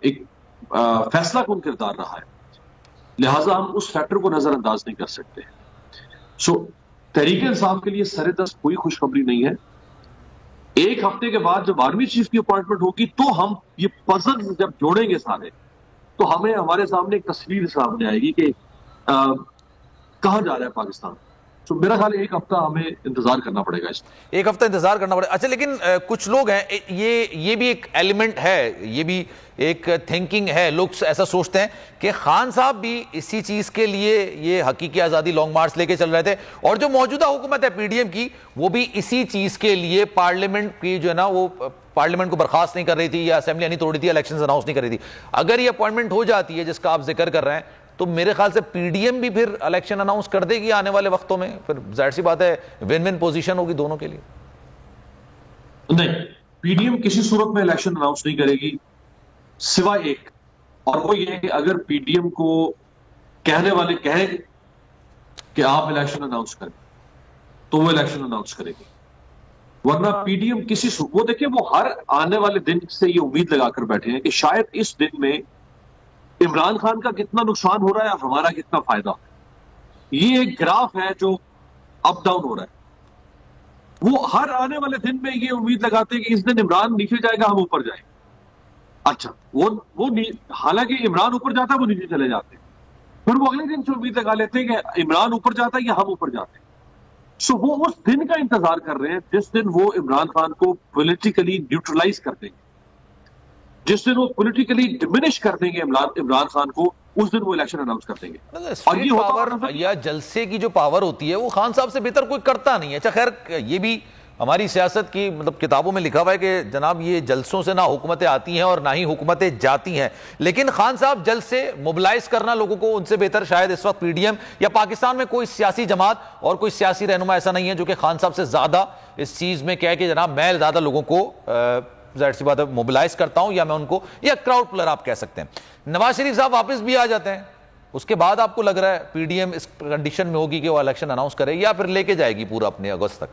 एक फैसला कौन किरदार रहा है, लिहाजा हम उस फैक्टर को नजरअंदाज नहीं कर सकते। तहरीक इंसाफ के लिए सरेदस्त कोई खुशखबरी नहीं है। एक हफ्ते के बाद जब आर्मी चीफ की अपॉइंटमेंट होगी तो हम ये पजल जब जोड़ेंगे सारे, तो हमें हमारे सामने एक तस्वीर सामने आएगी कि कहां जा रहा है पाकिस्तान। तो मेरा ख्याल एक हफ्ता हमें इंतजार करना पड़ेगा, इसमें एक हफ्ता इंतजार करना पड़ेगा। अच्छा, लेकिन कुछ लोग हैं, ये भी एक एलिमेंट है, ये भी एक थिंकिंग है, लोग ऐसा सोचते हैं कि खान साहब भी इसी चीज के लिए ये हकीकी आजादी लॉन्ग मार्च लेके चल रहे थे, और जो मौजूदा हुकूमत है पीडीएम की, वो भी इसी चीज के लिए पार्लियामेंट की जो है ना, वो पार्लियामेंट को बर्खास्त नहीं कर रही थी या असेंबली नहीं तोड़ी थी, इलेक्शन अनाउंस नहीं कर रही थी। अगर ये अपॉइंटमेंट हो जाती है जिसका आप जिक्र कर रहे हैं, तो मेरे ख्याल से पीडीएम भी फिर इलेक्शन अनाउंस कर देगी आने वाले वक्तों में, फिर जाहिर सी बात है विन विन पोजीशन होगी दोनों के लिए। नहीं, पीडीएम किसी सूरत में इलेक्शन अनाउंस नहीं करेगी सिवाय एक, और वो ये है कि अगर पीडीएम को कहने वाले कहें कि आप इलेक्शन अनाउंस करें तो वो इलेक्शन अनाउंस करेगी, वरना पीडीएम किसी वो देखिए, वो हर आने वाले दिन से ये उम्मीद लगाकर बैठे हैं कि शायद इस दिन में इमरान खान का कितना नुकसान हो रहा है, हमारा कितना फायदा। ये एक ग्राफ है जो अप डाउन हो रहा है। वो हर आने वाले दिन में ये उम्मीद लगाते हैं कि इस दिन इमरान नीचे जाएगा, हम ऊपर जाएंगे। अच्छा, वो हालांकि इमरान ऊपर जाता है, वो नीचे चले जाते हैं, फिर वो अगले दिन से उम्मीद लगा लेते हैं कि इमरान ऊपर जाता है या हम ऊपर जाते हैं। वो उस दिन का इंतजार कर रहे हैं जिस दिन वो इमरान खान को पॉलिटिकली न्यूट्रलाइज कर देंगे, जिस दिन वो पॉलिटिकली डिमिनिश कर देंगे इमरान खान को, उस दिन वो इलेक्शन अनाउंस कर देंगे। और ये पावर या जलसे की जो पावर होती है वो खान साहब से बेहतर कोई करता नहीं है। अच्छा, खैर ये भी हमारी सियासत की मतलब किताबों में लिखा हुआ है कि जनाब ये जलसों से ना हुकूमतें आती हैं और ना ही हुकूमतें जाती हैं, लेकिन खान साहब जल्द से मोबिलाइज करना लोगों को, उनसे बेहतर शायद इस वक्त पीडीएम या पाकिस्तान में कोई सियासी जमात और कोई सियासी रहनुमा ऐसा नहीं है जो कि खान साहब से ज्यादा इस चीज में कहे कि जनाब मैं ज्यादा लोगों को जाहिर सी बात है मोबिलाइज करता हूं, या मैं उनको, या क्राउड पुलर आप कह सकते हैं। नवाज शरीफ साहब वापस भी आ जाते हैं, उसके बाद आपको लग रहा है पीडीएम इस कंडीशन में होगी कि वो इलेक्शन अनाउंस करे, या फिर लेके जाएगी पूरा अपने अगस्त तक?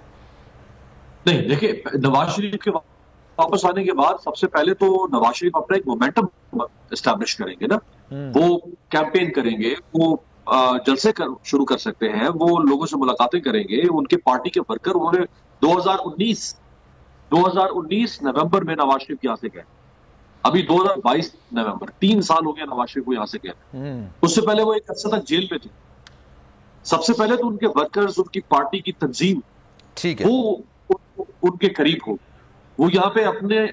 नहीं, देखिए, नवाज शरीफ के वापस आने के बाद सबसे पहले तो नवाज शरीफ अपना एक मोमेंटम एस्टैब्लिश करेंगे ना, वो कैंपेन करेंगे, वो जलसे शुरू कर सकते हैं, वो लोगों से मुलाकातें करेंगे, उनके पार्टी के वर्कर, उन्होंने 2019 नवंबर में नवाज शरीफ यहां से गए, अभी 2022 नवंबर, 3 साल हो गया नवाज शरीफ को यहां से गए। उससे पहले वो एक अर्सा तक जेल में थे। सबसे पहले तो उनके वर्कर्स, उनकी पार्टी की तंजीम, ठीक है, वो उनके करीब हो, वो यहाँ पे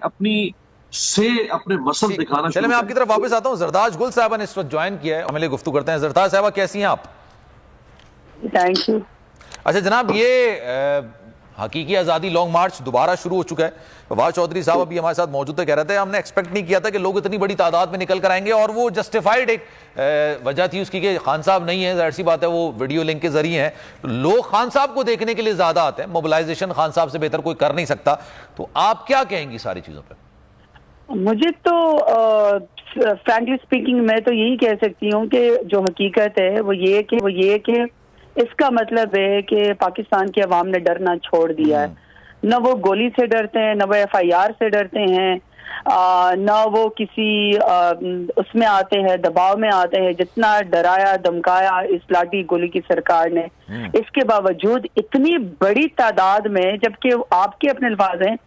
अपनी से अपने मसल दिखाना। चले मैं आपकी तरफ वापस आता हूं। जरदाज गुल साहबा ने इस वक्त ज्वाइन किया है, हमें गुफ्तगू करते हैं। जरदाज साहबा कैसी हैं आप? Thank you. अच्छा जनाब, ये हकीकी आज़ादी लॉन्ग मार्च दोबारा शुरू हो चुका है। फवाद चौधरी साहब अभी हमारे साथ मौजूद थे, कह रहे थे हमने एक्सपेक्ट नहीं किया था कि लोग इतनी बड़ी तादाद में निकल कर आएंगे, और वो जस्टिफाइड एक वजह थी उसकी कि खान साहब नहीं है, जाहिर सी बात है वो वीडियो लिंक के जरिए हैं, तो लोग खान साहब को देखने के लिए ज्यादा आते हैं। मोबिलाइजेशन खान साहब से बेहतर कोई कर नहीं सकता। तो आप क्या कहेंगी सारी चीजों पर? मुझे तो फ्रैंकली स्पीकिंग मैं तो यही कह सकती हूँ कि जो हकीकत है वो ये कि इसका मतलब है कि पाकिस्तान की अवाम ने डरना छोड़ दिया है। न वो गोली से डरते हैं, न वो FIR से डरते हैं, न वो किसी उसमें आते हैं, दबाव में आते हैं। जितना डराया धमकाया इस लाठी गोली की सरकार ने, इसके बावजूद इतनी बड़ी तादाद में, जबकि आपके अपने अल्फाज हैं,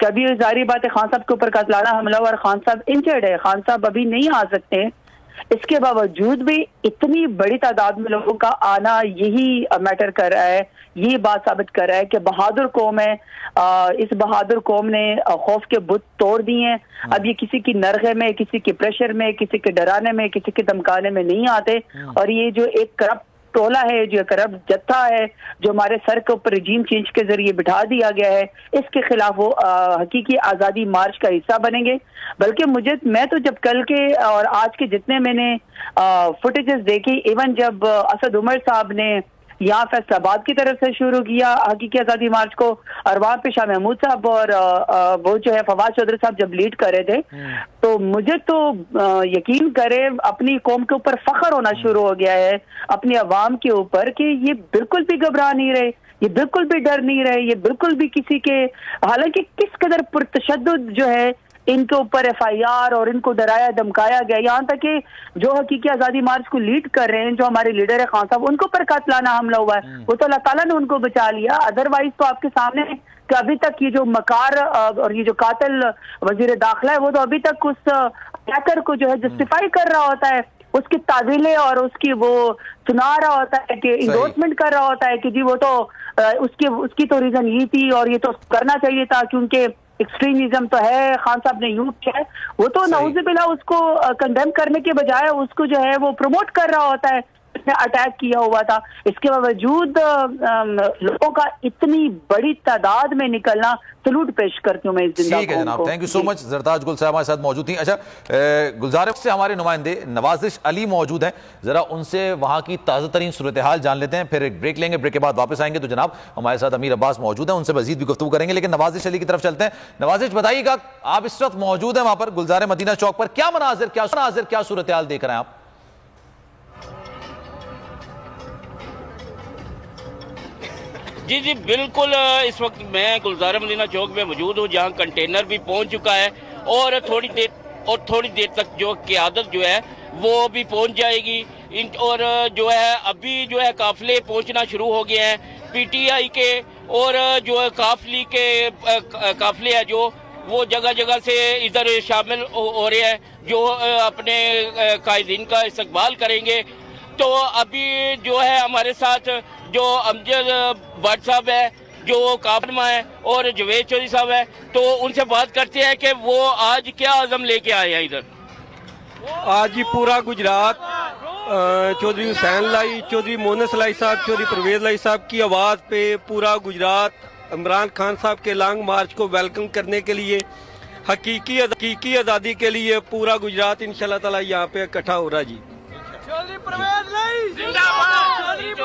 कभी जारी बात है खान साहब के ऊपर कातलाना हमला और खान साहब इंजर्ड है, खान साहब अभी नहीं आ सकते, इसके बावजूद भी इतनी बड़ी तादाद में लोगों का आना यही मैटर कर रहा है, यही बात साबित कर रहा है कि बहादुर कौम है। इस बहादुर कौम ने खौफ के बुत तोड़ दिए हैं। अब ये किसी की नरगे में, किसी के प्रेशर में, किसी के डराने में, किसी के धमकाने में नहीं आते। और ये जो एक करप्ट टोला है, जो करप्ट जत्था है, जो हमारे सर के ऊपर रिजीम चेंज के जरिए बिठा दिया गया है, इसके खिलाफ वो हकीकी आजादी मार्च का हिस्सा बनेंगे। बल्कि मैं तो जब कल के और आज के जितने मैंने फुटेजेस देखी, इवन जब असद उमर साहब ने यहाँ फैसलाबाद की तरफ से शुरू किया हकीकी आजादी मार्च को, और वहां पे शाह महमूद साहब और वो जो है फवाद चौधरी साहब जब लीड कर रहे थे, तो मुझे तो यकीन करे अपनी कौम के ऊपर फख्र होना शुरू हो गया है, अपनी अवाम के ऊपर, कि ये बिल्कुल भी घबरा नहीं रहे, ये बिल्कुल भी डर नहीं रहे, ये बिल्कुल भी किसी के, हालांकि किस कदर पुरतशद्दुद जो है इनके ऊपर FIR और इनको डराया धमकाया गया। यहाँ तक कि जो हकीकी आजादी मार्च को लीड कर रहे हैं, जो हमारे लीडर है खान साहब, उनको पर कातलाना हमला हुआ है, वो तो अल्लाह ताला ने उनको बचा लिया। अदरवाइज तो आपके सामने कि अभी तक ये जो मकार और ये जो कातिल वजीर दाखिला है, वो तो अभी तक उस अटैकर को जो है जस्टिफाई कर रहा होता है, उसकी तावीलें और उसकी वो सुना रहा होता है कि इंडोर्समेंट कर रहा होता है कि जी वो तो उसकी तो रीजन ये थी और ये तो करना चाहिए था क्योंकि एक्सट्रीमिज्म तो है, खान साहब ने यूज किया है। वो तो नाउजुबिल्लाह उसको कंडेम करने के बजाय उसको जो है वो प्रमोट कर रहा होता है, उसने अटैक किया हुआ था। इसके बावजूद लोगों का इतनी बड़ी तादाद में निकलना, सलूट पेश करती हूँ मैं इस जिंदा ठीक है जनाब, थैंक यू सो मच। जरदाज गुल साहब हमारे साथ मौजूद थी। अच्छा, गुलजार से हमारे नुमाइंदे नवाजिश अली मौजूद हैं, जरा उनसे वहां की ताज़ा तरीन सूरत हाल जान लेते हैं, फिर एक ब्रेक लेंगे, ब्रेक के बाद वापस आएंगे। तो जनाब हमारे साथ अमीर अब्बास मौजूद हैं, उनसे मजीद भी गुफ्तगू करेंगे, लेकिन नवाजिश अली की तरफ चलते हैं। नवाजिश बताइएगा, आप इस वक्त मौजूद हैं वहां पर गुलजार मदीना चौक पर, क्या मनाजिर, क्या सूरत हाल देख रहे हैं आप? जी जी बिल्कुल, इस वक्त मैं गुलजार मदीना चौक में मौजूद हूँ, जहाँ कंटेनर भी पहुँच चुका है और थोड़ी देर तक जो क़यादत जो है वो भी पहुँच जाएगी। और जो है अभी जो है काफिले पहुँचना शुरू हो गए हैं, PTI के और जो है काफिले है जो वो जगह जगह से इधर शामिल हो रहे हैं, जो अपने कायदीन का इस्तकबाल करेंगे। तो अभी जो है हमारे साथ जो अमजद भट्ट साहब है, जो काफिरमा है, और जवेद चौधरी साहब है, तो उनसे बात करते हैं कि वो आज क्या आज़म लेके आए हैं इधर। आज ही पूरा गुजरात चौधरी हुसैन लाई, चौधरी मोनस लाई साहब, चौधरी परवेज लाई साहब की आवाज़ पे पूरा गुजरात इमरान खान साहब के लॉन्ग मार्च को वेलकम करने के लिए, हकीकी आज़ादी के लिए पूरा गुजरात इंशाल्लाह ताला यहाँ पे इकट्ठा हो रहा जी।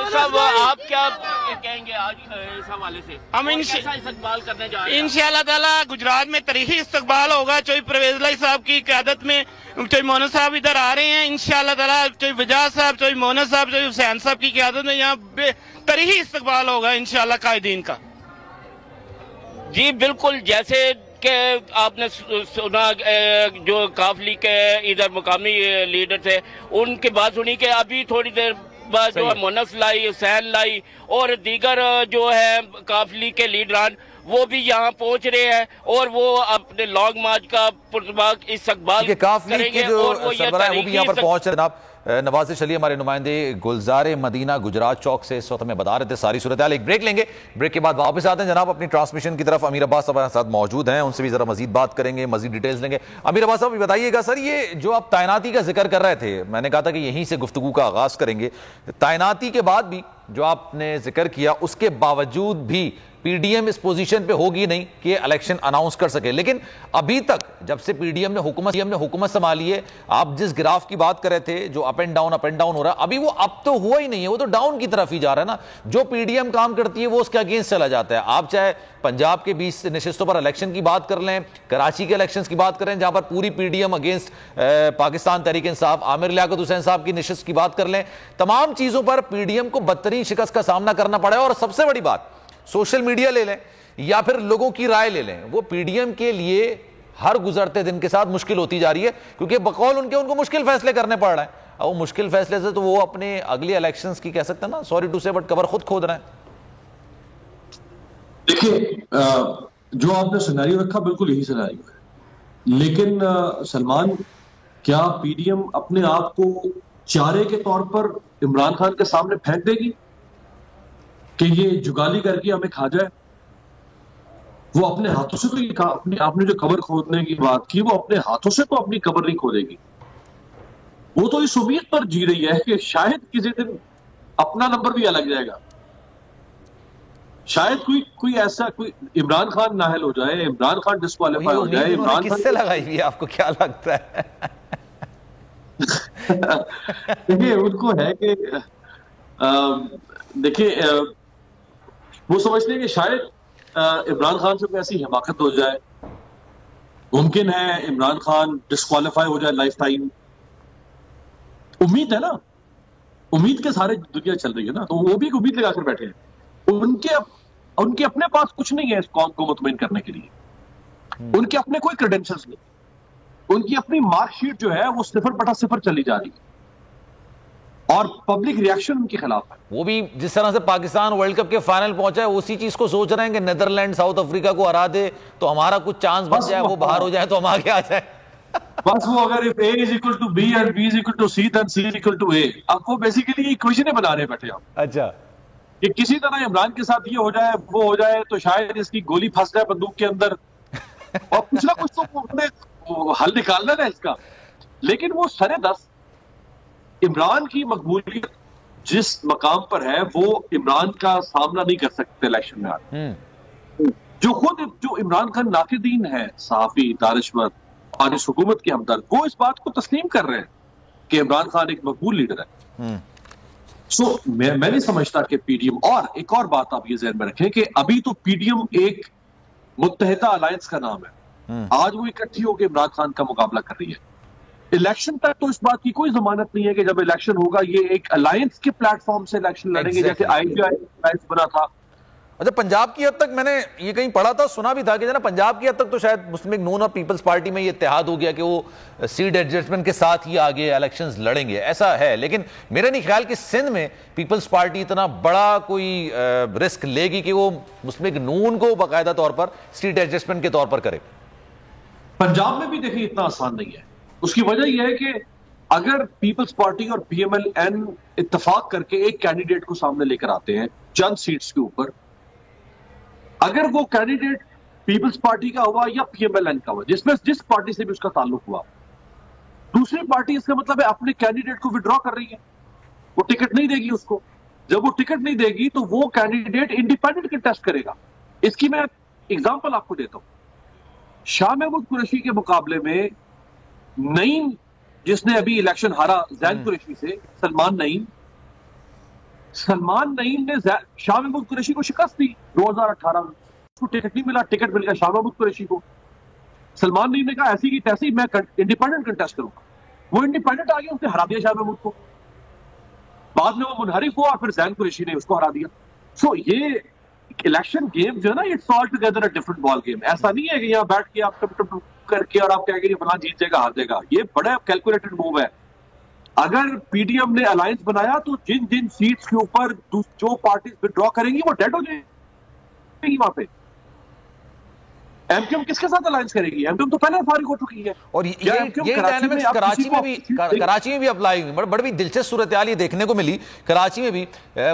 साहब आप क्या कहेंगे आज इस हवाले से? हम इस्तकबाल करने जा रहे हैं इंशाअल्लाह ताला, गुजरात में तरीही इस्तकबाल होगा। चौधरी परवेज लाई साहब की क़यादत में चौधरी मोहन साहब इधर आ रहे हैं इंशाअल्लाह ताला। चौधरी वजाज साहब, चौधरी मोहन साहब, चौधरी हुसैन साहब की क़यादत में यहाँ तरीही इस्तकबाल होगा इंशाअल्लाह कायदीन का। जी बिल्कुल, जैसे कि आपने सुना जो काफिले के इधर मुकामी लीडर थे उनकी बात सुनी कि अभी थोड़ी देर बाद जो है मोनस लाई, हुसैन लाई और दीगर जो है काफिले के लीडरान वो भी यहाँ पहुँच रहे हैं और वो अपने लॉन्ग मार्च का पुरतबाक इस्तकबाल करेंगे और वो भी यहाँ पर पहुँच रहे हैं। नवाजिश अली हमारे नुमाइंदे गुलजार मदीना गुजरात चौक से इस वक्त हमें बता रहे थे सारी सूरत हाल। एक ब्रेक लेंगे, ब्रेक के बाद वापस आते हैं जनाब अपनी ट्रांसमिशन की तरफ। अमीर अब्बास हमारे साथ मौजूद हैं, उनसे भी जरा मजीद बात करेंगे, मजीद डिटेल्स लेंगे। अमीर अब्बास साहब बताइएगा सर, ये जो आप तैनाती का जिक्र कर रहे थे, मैंने कहा था कि यहीं से गुफ्तगू का आगाज करेंगे। तैनाती के बाद भी जो आपने जिक्र किया, उसके बावजूद भी पीडीएम इस पोजीशन पे होगी नहीं कि इलेक्शन अनाउंस कर सके। लेकिन अभी तक जब से पीडीएम ने हुकूमत संभाली है, आप जिस ग्राफ की बात कर रहे थे जो अप एंड डाउन हो रहा है, अभी वो अप तो हुआ ही नहीं है, वो तो डाउन की तरफ ही जा रहा है ना। जो पीडीएम काम करती है वो उसके अगेंस्ट चला जाता है। आप चाहे पंजाब के 20 नशिस्तों पर इलेक्शन की बात कर लें, कराची के इलेक्शन की बात करें जहां पर पूरी पीडीएम अगेंस्ट पाकिस्तान तहरीक इंसाफ, आमिर लियाकत हुसैन साहब की नशिस्त की बात कर लें, तमाम चीजों पर पीडीएम को बदतरीन शिकस्त का सामना करना पड़ा है। और सबसे बड़ी बात, सोशल मीडिया ले लें या फिर लोगों की राय ले लें, वो पीडीएम के लिए हर गुजरते दिन के साथ मुश्किल होती जा रही है, क्योंकि बकौल उनको मुश्किल फैसले करने पड़ रहे हैं। और वो मुश्किल फैसले से तो वो अपने अगले इलेक्शंस की कह सकते हैं ना, सॉरी टू से बट कबर खुद खोद रहे हैं। देखिए, जो आपने सिनेरियो रखा बिल्कुल यही सिनेरियो है, लेकिन सलमान, क्या पीडीएम अपने आप को चारे के तौर पर इमरान खान के सामने फेंक देगी कि ये जुगाली करके हमें खा जाए? वो अपने हाथों से तो ये आपने जो कब्र खोदने की बात की, वो अपने हाथों से तो अपनी कब्र नहीं खोदेगी। वो तो इस उम्मीद पर जी रही है कि शायद किसी दिन अपना नंबर भी अलग जाएगा, शायद कोई ऐसा कोई इमरान खान नाहल हो जाए, इमरान खान डिस्क्वालीफाई हो जाए। इमरान खान किससे लगाई हुई है, आपको क्या लगता है? देखिए, उनको है कि देखिए, वो समझते हैं कि शायद इमरान खान से कोई ऐसी हिमाकत हो जाए, मुमकिन है इमरान खान डिस्क्वालीफाई हो जाए लाइफ टाइम। उम्मीद है ना, उम्मीद के सारे दुनिया चल रही है ना, तो वो भी उम्मीद लगाकर बैठे हैं। उनके अपने पास कुछ नहीं है इस कौम को मुतमईन करने के लिए, उनके अपने कोई क्रेडेंशियल्स नहीं, उनकी अपनी मार्कशीट जो है वो 0/0 चली जा रही है और पब्लिक रिएक्शन उनके खिलाफ है। वो भी जिस तरह से पाकिस्तान वर्ल्ड कप के फाइनल पहुंचा है, उसी चीज को सोच रहे हैं कि नीदरलैंड साउथ अफ्रीका को हरा दे तो हमारा कुछ चांस बच जाए, वो बाहर हो जाए तो हम आगे आ जाए। बस वो अगर A = B and B = C then C = A, आपको बेसिकली इक्वेशन बना रहे बैठे आप। अच्छा, कि किसी तरह इमरान के साथ ये हो जाए, वो हो जाए, तो शायद इसकी गोली फंस जाए बंदूक के अंदर, और कुछ ना कुछ तो हल निकालना है इसका। लेकिन वो सरे-10 इमरान की मकबूलियत जिस मकाम पर है, वो इमरान का सामना नहीं कर सकते इलेक्शन में आगे। जो इमरान खान नाकिदीन है, सहाफी, दानिशवर और इस हुकूमत के हमदर्द, वो इस बात को तस्लीम कर रहे हैं कि इमरान खान एक मकबूल लीडर है। मैं नहीं समझता कि पीडीएम, और एक और बात आप ये ज़हन में रखें कि अभी तो पीडीएम एक मुत्तहिदा अलायंस का नाम है। आज वो इकट्ठी होकर इमरान खान का मुकाबला कर रही है। इलेक्शन तक तो इस बात की कोई जमानत नहीं है कि जब इलेक्शन होगा ये एक अलायंस के प्लेटफॉर्म से इलेक्शन लड़ेंगे, जैसे आईपीआई अलायंस बना था। अच्छा, पंजाब की हद तक मैंने ये कहीं पढ़ा था, सुना भी था कि ना पंजाब की हद तक तो शायद मुस्लिम लीग नून और पीपल्स पार्टी में ये इत्तेहाद हो गया कि वो सीट एडजस्टमेंट के साथ ही आगे इलेक्शंस लड़ेंगे, ऐसा है। लेकिन मेरा नहीं ख्याल कि सिंध में पीपल्स पार्टी इतना बड़ा कोई रिस्क लेगी कि वो मुस्लिम लीग नून को बाकायदा तौर पर सीट एडजस्टमेंट के तौर पर करे। पंजाब में भी देखिए इतना आसान नहीं है। उसकी वजह यह है कि अगर पीपल्स पार्टी और पीएमएल-एन इत्तेफाक करके एक कैंडिडेट को सामने लेकर आते हैं चंद सीट्स के ऊपर, अगर वो कैंडिडेट पीपल्स पार्टी का हुआ या पीएमएल-एन का हुआ, जिस पार्टी से भी उसका ताल्लुक हुआ, दूसरी पार्टी इसका मतलब है अपने कैंडिडेट को विड्रॉ कर रही है, वो टिकट नहीं देगी उसको। जब वो टिकट नहीं देगी तो वो कैंडिडेट इंडिपेंडेंट कंटेस्ट करेगा। इसकी मैं एग्जांपल आपको देता हूं। शाह महमूद कुरैशी के मुकाबले में नईम, जिसने अभी इलेक्शन हारा जैन कुरैशी से, सलमान नईम ने शाह महमूद कुरैशी को शिकस्त दी 2018 में। उसको टिकट नहीं मिला, टिकट मिल गया शाह महमूद कुरैशी को। सलमान नईम ने कहा ऐसी की तैसी मैं इंडिपेंडेंट कंटेस्ट करूंगा। वो इंडिपेंडेंट आ गया, उसने हरा दिया शाह महमूद को। बाद में वो मुनहरिफ हुआ और फिर जैन कुरैशी ने उसको हरा दिया। सो ये इलेक्शन गेम जो है ना, it's all together a different ball game. ऐसा नहीं है कि यहाँ बैठ के आप टप करके और आप कहेंगे फलां जीत जाएगा, हार जाएगा। ये बड़ा कैलकुलेटेड मूव है। अगर पीडीएम ने अलायंस बनाया तो जिन सीट्स के ऊपर जो पार्टीज विड्रॉ करेंगी वो डेड हो जाएंगी वहां पे। एमक्यूएम किसके साथ अलायंस करेगी? एमक्यूएम तो पहले फारिग हो चुकी है। और ये डायनामिक्स कराची में भी अप्लाई हुई। बड़ी दिलचस्प सूरत हाल ये देखने को मिली कराची में भी।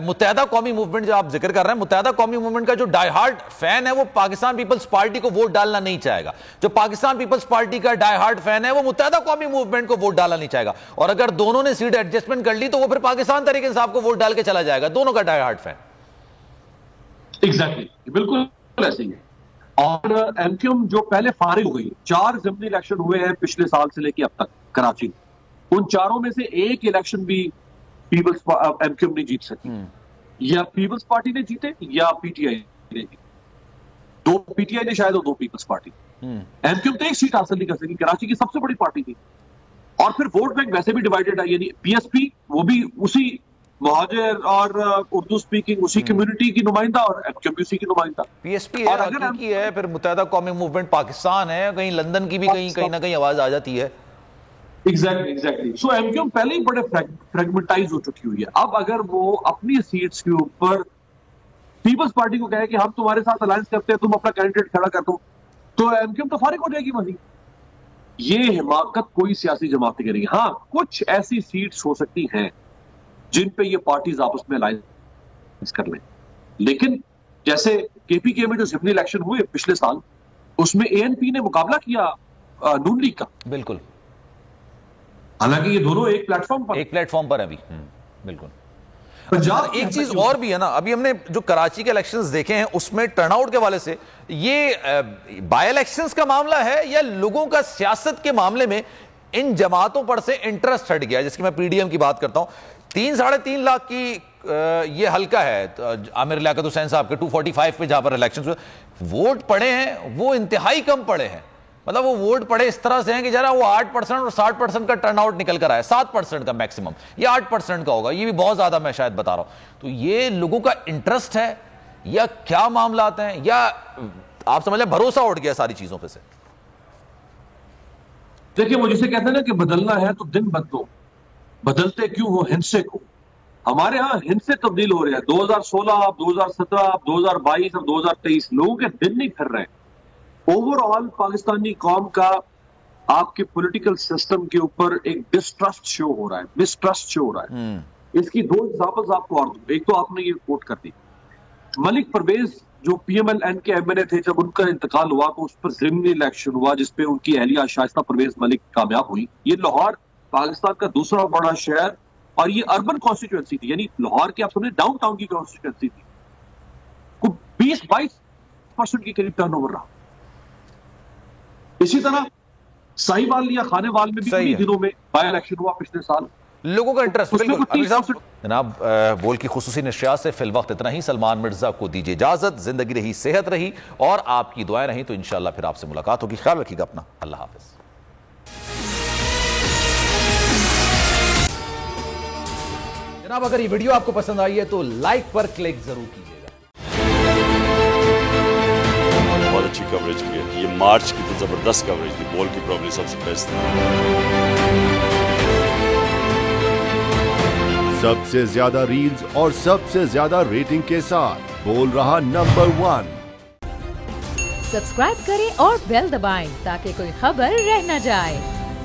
मुत्तहदा कौमी मूवमेंट जो आप जिक्र कर रहे हैं, मुत्तहदा कौमी मूवमेंट का जो डाई हार्ड फैन है वो पाकिस्तान पीपल्स पार्टी को वोट डालना नहीं चाहेगा। जो पाकिस्तान पीपल्स पार्टी का डाई हार्ड फैन है वो मुत्तहदा कौमी मूवमेंट को वोट डालना नहीं चाहेगा। और अगर दोनों ने सीट एडजस्टमेंट कर ली तो वो फिर पाकिस्तान तहरीक इंसाफ को वोट डाल के चला जाएगा, दोनों का डाई हार्ड फैन। एग्जैक्टली, बिल्कुल ऐसे ही है। और एमक्यूएम जो पहले फारिग हुई, 4 असेंबली इलेक्शन हुए हैं पिछले साल से लेकर अब तक कराची, उन चारों में से एक इलेक्शन भी पीपल्स एमक्यूएम नहीं जीत सकी। या पीपल्स पार्टी ने जीते या पीटीआई ने जीते। 2 पीटीआई ने शायद और 2 पीपल्स पार्टी। एमक्यूएम तो एक सीट हासिल नहीं कर सकी, कराची की सबसे बड़ी पार्टी थी। और फिर वोट बैंक वैसे भी डिवाइडेड है, यानी पीएसपी वो भी उसी मुहाजिर और उर्दू स्पीकिंग उसी कम्युनिटी की नुमाइंदा और एमक्यूएम उसी की नुमाइंदा। पीएसपी है, हकीकी है, फिर मुत्तहदा कौमी मूवमेंट पाकिस्तान है, कहीं लंदन की भी कहीं ना कहीं आवाज आ जाती है। एग्जैक्टली। सो एमक्यूएम पहले ही बड़े फ्रेगमेंटाइज हो चुकी हुई है। अब अगर वो अपनी सीट्स के ऊपर पीपल्स पार्टी को कहे कि हम तुम्हारे साथ अलायंस करते हैं, तुम अपना कैंडिडेट खड़ा कर दो, तो एमक्यूएम तो फारिग हो जाएगी वहीं। ये हिमाकत कोई सियासी जमातें करेंगी। हाँ, कुछ ऐसी सीट्स हो सकती हैं जिन पे ये पार्टीज आपस में अलायंस कर लें, लेकिन जैसे केपीके में जो असेंबली इलेक्शन हुए पिछले साल, उसमें एएनपी ने मुकाबला किया नून लीग का। बिल्कुल, हालांकि ये दोनों एक प्लेटफॉर्म पर है अभी। बिल्कुल। पंजाब एक चीज और भी है ना, अभी हमने जो कराची के इलेक्शंस देखे हैं उसमें टर्नआउट के वाले से ये बाय इलेक्शंस का मामला है या लोगों का सियासत के मामले में इन जमातों पर से इंटरेस्ट हट गया, जिसकी मैं पीडीएम की बात करता हूं। 3-3.5 लाख की ये हल्का है आमिर लियाकत हुसैन साहब के 245 पे, जहां पर इलेक्शन वोट पड़े हैं वो इंतहाई कम पड़े हैं। मतलब वो वोट पड़े इस तरह से हैं कि जरा वो 8% और 60% का टर्नआउट निकल कर आया, 7% का मैक्सिमम, या 8% का होगा, ये भी बहुत ज्यादा मैं शायद बता रहा हूं। तो ये लोगों का इंटरेस्ट है या क्या मामला आते हैं, या आप समझ लें भरोसा उठ गया सारी चीजों पे से? देखिए, वो जिसे कहते हैं ना कि बदलना है तो दिन बदलो, बदलते क्यों हो हिंसे को। हमारे यहाँ हिंसे तब्दील हो रहे हैं। 2016, 2017, 2022 और 2023 लोगों के दिन नहीं फिर रहे हैं। ओवरऑल पाकिस्तानी कौम का आपके पॉलिटिकल सिस्टम के ऊपर एक डिस्ट्रस्ट शो हो रहा है, मिसट्रस्ट शो हो रहा है। इसकी 2 एग्जांपल्स आपको और दूं। एक तो आपने ये कोट कर दी, मलिक परवेज जो पीएमएल-एन के एमएलए थे, जब उनका इंतकाल हुआ तो उस पर ज़िमनी इलेक्शन हुआ जिसपे उनकी अहलिया शाइस्ता परवेज मलिक कामयाब हुई। ये लाहौर पाकिस्तान का दूसरा बड़ा शहर और ये अर्बन कॉन्स्टिट्यूएंसी थी, यानी लाहौर की आप समझे डाउनटाउन की कॉन्स्टिट्यूएंसी थी। 20-22% के करीब टर्नओवर रहा। इसी तरह साहिवाल या खानेवाल में भी कुछ दिनों में बाय इलेक्शन हुआ पिछले साल। लोगों का इंटरेस्ट बिल्कुल। जनाब, बोल की खुसूसी नशरियात से फिल वक्त इतना ही। सलमान मिर्जा को दीजिए इजाजत। जिंदगी रही, सेहत रही और आपकी दुआएं रही तो इंशाअल्लाह फिर आपसे मुलाकात होगी। ख्याल रखिएगा अपना। अल्लाह हाफिज। जनाब, अगर ये वीडियो आपको पसंद आई है तो लाइक पर क्लिक जरूर कीजिएगा। बहुत अच्छी कवरेज की है। ये मार्च की तो जबरदस्त कवरेज थी। बॉल की प्रॉब्लम सबसे बेस्ट थी। सबसे ज्यादा रील्स और सबसे ज्यादा रेटिंग के साथ बोल रहा नंबर 1। सब्सक्राइब करें और बेल दबाएं ताकि कोई खबर रह न जाए।